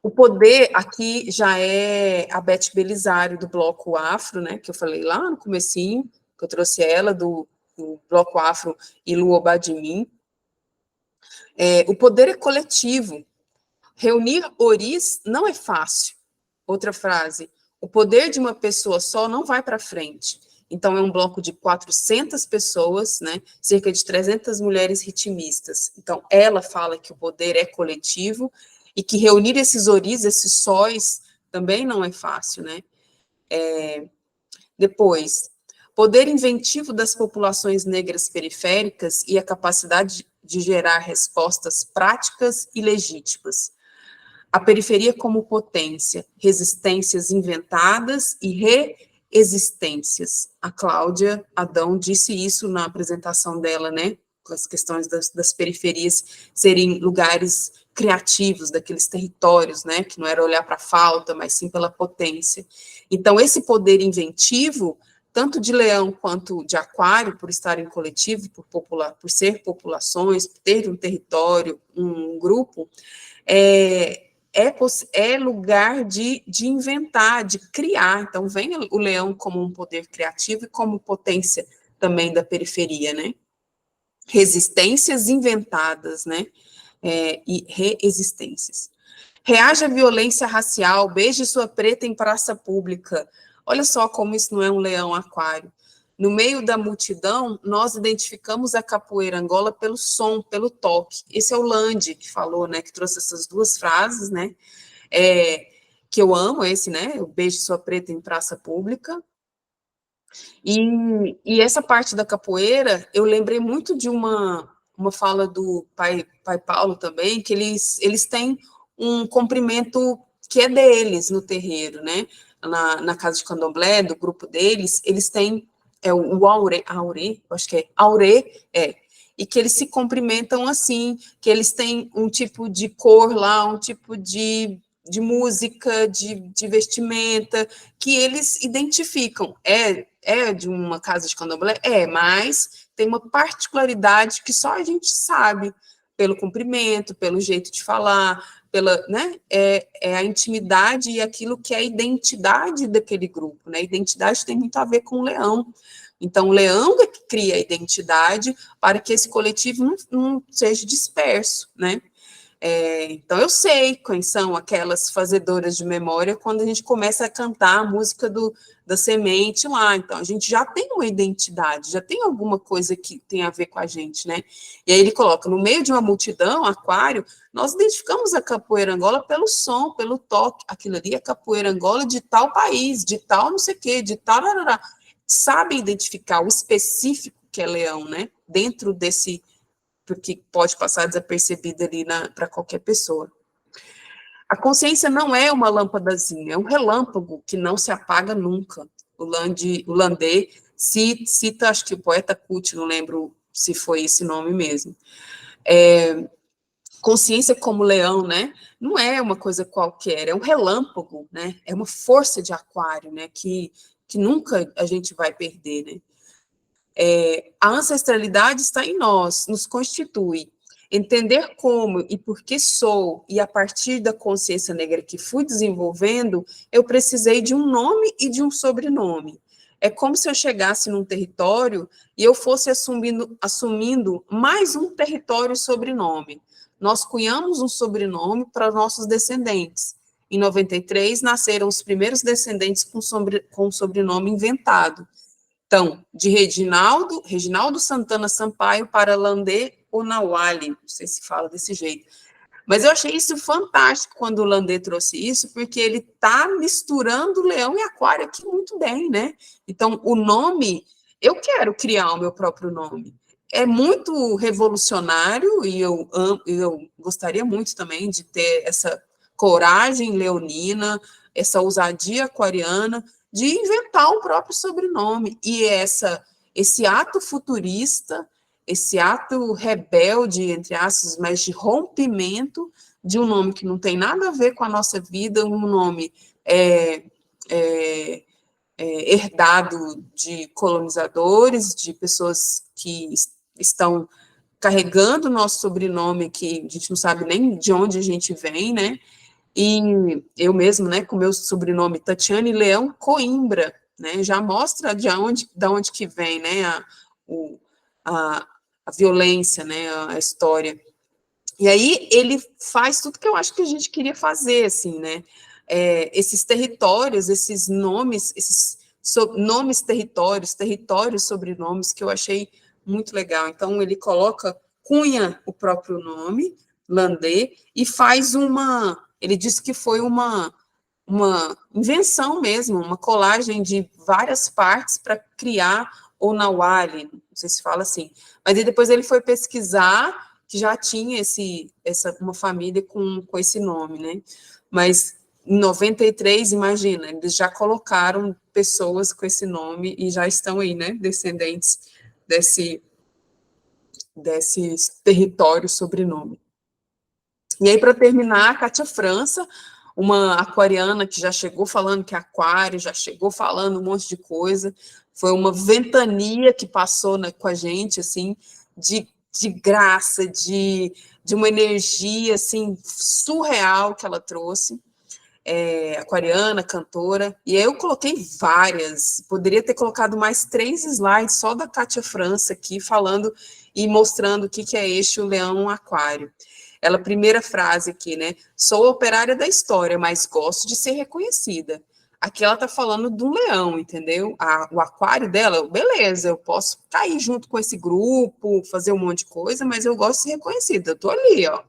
O poder aqui já é a Beth Belisário, do Bloco Afro, né, que eu falei lá no comecinho, que eu trouxe ela do Bloco Afro e Luoba de mim. O poder é coletivo. Reunir oris não é fácil. Outra frase, o poder de uma pessoa só não vai para frente. Então, é um bloco de 400 pessoas, né, cerca de 300 mulheres ritmistas. Então, ela fala que o poder é coletivo e que reunir esses oris, esses sóis, também não é fácil, né? Depois, poder inventivo das populações negras periféricas e a capacidade de gerar respostas práticas e legítimas. A periferia como potência, resistências inventadas e reexistências. A Cláudia Adão disse isso na apresentação dela, né? Com as questões das periferias serem lugares criativos, daqueles territórios, né? Que não era olhar para a falta, mas sim pela potência. Então, esse poder inventivo, tanto de leão quanto de aquário, por estar em coletivo, por ser populações, por ter um território, um grupo, é lugar de inventar, de criar. Então, vem o leão como um poder criativo e como potência também da periferia, né? Resistências inventadas, né? E reexistências. Reage à violência racial, beije sua preta em praça pública. Olha só como isso não é um leão aquário. No meio da multidão, nós identificamos a capoeira Angola pelo som, pelo toque. Esse é o Lande que falou, né, que trouxe essas duas frases, né, que eu amo, esse, né, o beijo sua preta em praça pública. E essa parte da capoeira, eu lembrei muito de uma fala do pai Paulo também, que eles têm um comprimento que é deles no terreiro, né, na casa de candomblé, do grupo deles, eles têm o aurê, acho que é aurê, e que eles se cumprimentam assim, que eles têm um tipo de cor lá, um tipo de música, de vestimenta, que eles identificam. É de uma casa de candomblé? Mas tem uma particularidade que só a gente sabe, pelo cumprimento, pelo jeito de falar, né? É a intimidade e aquilo que é a identidade daquele grupo, né? A identidade tem muito a ver com o leão. Então, o leão é que cria a identidade para que esse coletivo não seja disperso, né? Então, eu sei quem são aquelas fazedoras de memória quando a gente começa a cantar a música da semente lá. Então, a gente já tem uma identidade, já tem alguma coisa que tem a ver com a gente, né? E aí ele coloca, no meio de uma multidão, aquário, nós identificamos a capoeira Angola pelo som, pelo toque. Aquilo ali é capoeira Angola de tal país, de tal não sei o quê, de tal... Sabe identificar o específico que é leão, né? Dentro desse... porque pode passar desapercebida ali para qualquer pessoa. A consciência não é uma lâmpadazinha, é um relâmpago que não se apaga nunca. O Landé cita, acho que o poeta Kut, não lembro se foi esse nome mesmo. Consciência como leão, né? Não é uma coisa qualquer, é um relâmpago, né? É uma força de aquário, né? Que que nunca a gente vai perder, né? A ancestralidade está em nós, nos constitui. Entender como e por que sou, e a partir da consciência negra que fui desenvolvendo, eu precisei de um nome e de um sobrenome. É como se eu chegasse num território e eu fosse assumindo mais um território e sobrenome. Nós cunhamos um sobrenome para nossos descendentes. Em 93, nasceram os primeiros descendentes com sobrenome inventado. Então, de Reginaldo Santana Sampaio para Landê Onawali, não sei se fala desse jeito. Mas eu achei isso fantástico quando o Landê trouxe isso, porque ele está misturando leão e aquário aqui muito bem, né? Então, o nome, eu quero criar o meu próprio nome. É muito revolucionário e eu gostaria muito também de ter essa coragem leonina, essa ousadia aquariana, de inventar o próprio sobrenome. E esse ato futurista, esse ato rebelde, entre aspas, mas de rompimento de um nome que não tem nada a ver com a nossa vida, um nome herdado de colonizadores, de pessoas que estão carregando o nosso sobrenome, que a gente não sabe nem de onde a gente vem, né? E eu mesmo, né, com meu sobrenome Tatiane Leão Coimbra, né, já mostra de onde que vem, né, a violência, né, a história. E aí ele faz tudo que eu acho que a gente queria fazer, assim, né, esses territórios, esses nomes, nomes territórios, sobrenomes, que eu achei muito legal. Então ele cunha o próprio nome, Landê, e faz ele disse que foi uma invenção mesmo, uma colagem de várias partes para criar o Nawali, não sei se fala assim, mas aí depois ele foi pesquisar que já tinha uma família com esse nome, né? Mas em 93, imagina, eles já colocaram pessoas com esse nome e já estão aí, né? Descendentes desse território sobrenome. E aí, para terminar, a Kátia França, uma aquariana que já chegou falando que é aquário, já chegou falando um monte de coisa, foi uma ventania que passou com a gente, assim, de graça, de uma energia, assim, surreal que ela trouxe, aquariana, cantora, e aí eu coloquei várias, poderia ter colocado mais 3 slides só da Kátia França aqui, falando e mostrando o que é eixo leão-aquário. Ela, primeira frase aqui, né? Sou operária da história, mas gosto de ser reconhecida. Aqui ela tá falando do leão, entendeu? O aquário dela, beleza, eu posso cair junto com esse grupo, fazer um monte de coisa, mas eu gosto de ser reconhecida. Eu tô ali, ó.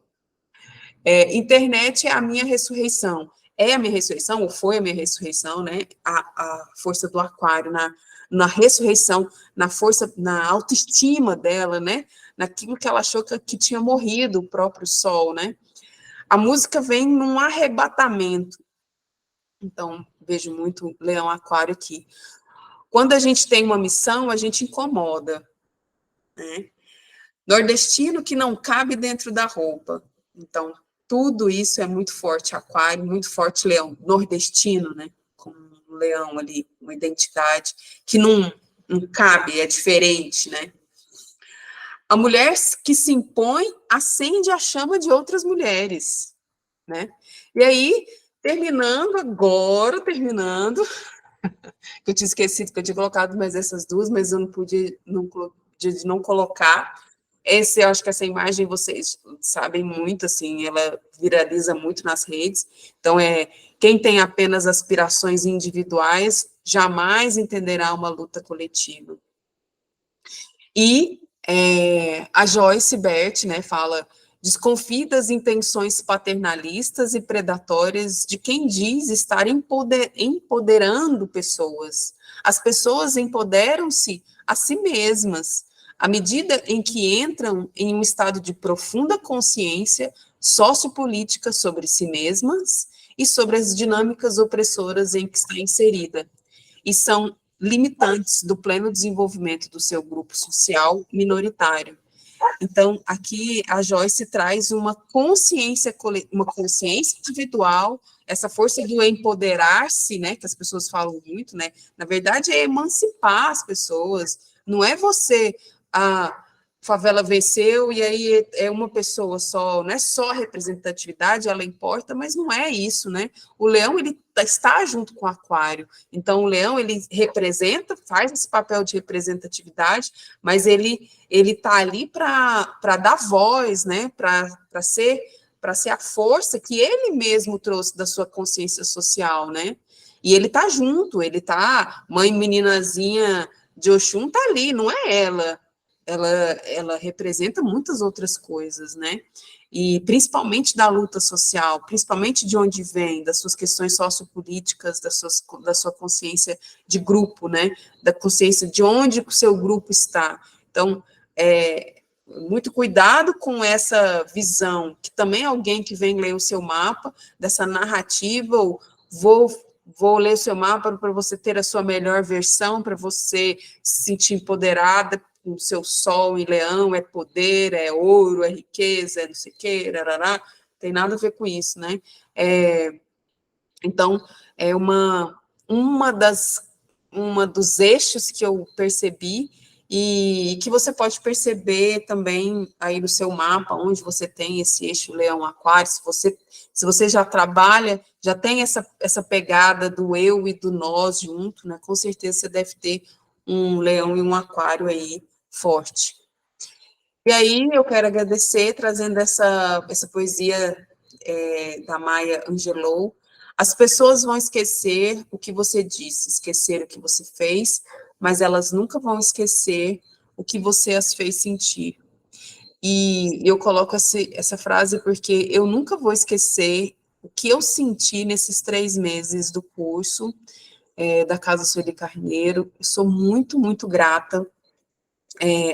Internet é a minha ressurreição. É a minha ressurreição, ou foi a minha ressurreição, né? A força do aquário, na ressurreição, na força, na autoestima dela, né? Naquilo que ela achou que tinha morrido o próprio sol, né? A música vem num arrebatamento. Então, vejo muito Leão Aquário aqui. Quando a gente tem uma missão, a gente incomoda, né? Nordestino que não cabe dentro da roupa. Então, tudo isso é muito forte, Aquário, muito forte Leão, nordestino, né? Com um leão ali, uma identidade que não cabe, é diferente, né? A mulher que se impõe acende a chama de outras mulheres, né? E aí, terminando, eu tinha esquecido que eu tinha colocado mais essas duas, mas eu não podia não colocar. Eu acho que essa imagem vocês sabem muito, assim, ela viraliza muito nas redes. Então, quem tem apenas aspirações individuais jamais entenderá uma luta coletiva. E a Joyce Bert, né, fala: desconfie das intenções paternalistas e predatórias de quem diz estar empoderando pessoas. As pessoas empoderam-se a si mesmas, à medida em que entram em um estado de profunda consciência sociopolítica sobre si mesmas e sobre as dinâmicas opressoras em que está inserida, e são limitantes do pleno desenvolvimento do seu grupo social minoritário. Então, aqui a Joyce traz uma consciência individual, essa força do empoderar-se, né, que as pessoas falam muito, né, na verdade é emancipar as pessoas, não é você, a favela venceu e aí é uma pessoa só, não é só a representatividade, ela importa, mas não é isso, né, o leão, ele está junto com o aquário, então o leão, ele representa, faz esse papel de representatividade, mas ele está ali para dar voz, né, para ser a força que ele mesmo trouxe da sua consciência social, né? E ele está junto, ele está, mãe meninazinha de Oxum está ali, não é ela. Ela representa muitas outras coisas, né? E principalmente da luta social, principalmente de onde vem, das suas questões sociopolíticas, da sua consciência de grupo, né? Da consciência de onde o seu grupo está. Então, muito cuidado com essa visão, que também é alguém que vem ler o seu mapa, dessa narrativa, ou vou ler o seu mapa para você ter a sua melhor versão, para você se sentir empoderada, com o seu sol em leão, é poder, é ouro, é riqueza, é não sei o quê, rarará, tem nada a ver com isso, né? Então, é uma dos eixos que eu percebi e que você pode perceber também aí no seu mapa, onde você tem esse eixo leão-aquário, se você já trabalha, já tem essa pegada do eu e do nós junto, né? Com certeza você deve ter um leão e um aquário aí forte. E aí eu quero agradecer, trazendo essa poesia da Maya Angelou. As pessoas vão esquecer o que você disse, esquecer o que você fez, mas elas nunca vão esquecer o que você as fez sentir. E eu coloco essa frase porque eu nunca vou esquecer o que eu senti nesses 3 meses do curso da Casa Sueli Carneiro. Eu sou muito, muito grata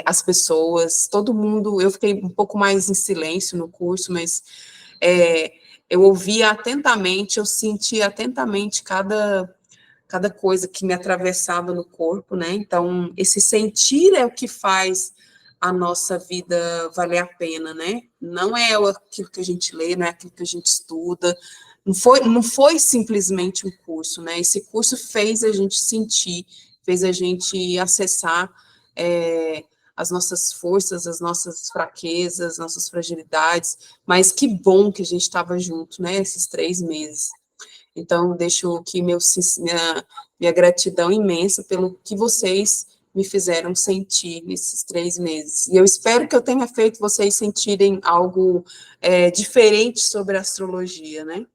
às pessoas, todo mundo. Eu fiquei um pouco mais em silêncio no curso, mas eu ouvia atentamente, eu sentia atentamente cada coisa que me atravessava no corpo, né? Então, esse sentir é o que faz a nossa vida valer a pena, né? Não é aquilo que a gente lê, não é aquilo que a gente estuda, não foi simplesmente um curso, né? Esse curso fez a gente sentir, fez a gente acessar as nossas forças, as nossas fraquezas, nossas fragilidades, mas que bom que a gente estava junto, né? Esses 3 meses. Então, deixo aqui minha gratidão imensa pelo que vocês me fizeram sentir nesses 3 meses. E eu espero que eu tenha feito vocês sentirem algo diferente sobre a astrologia, né?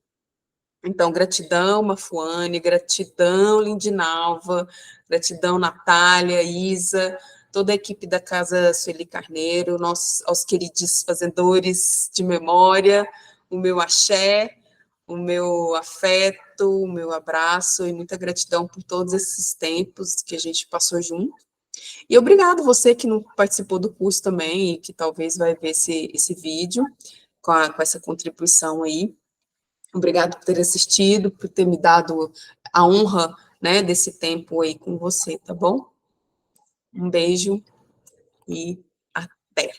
Então, gratidão, Mafuane, gratidão, Lindinalva, gratidão, Natália, Isa, toda a equipe da Casa Sueli Carneiro, aos queridos fazedores de memória, o meu axé, o meu afeto, o meu abraço e muita gratidão por todos esses tempos que a gente passou junto. E obrigado você que não participou do curso também e que talvez vai ver esse vídeo com essa contribuição aí. Obrigado por ter assistido, por ter me dado a honra, né, desse tempo aí com você, tá bom? Um beijo e até.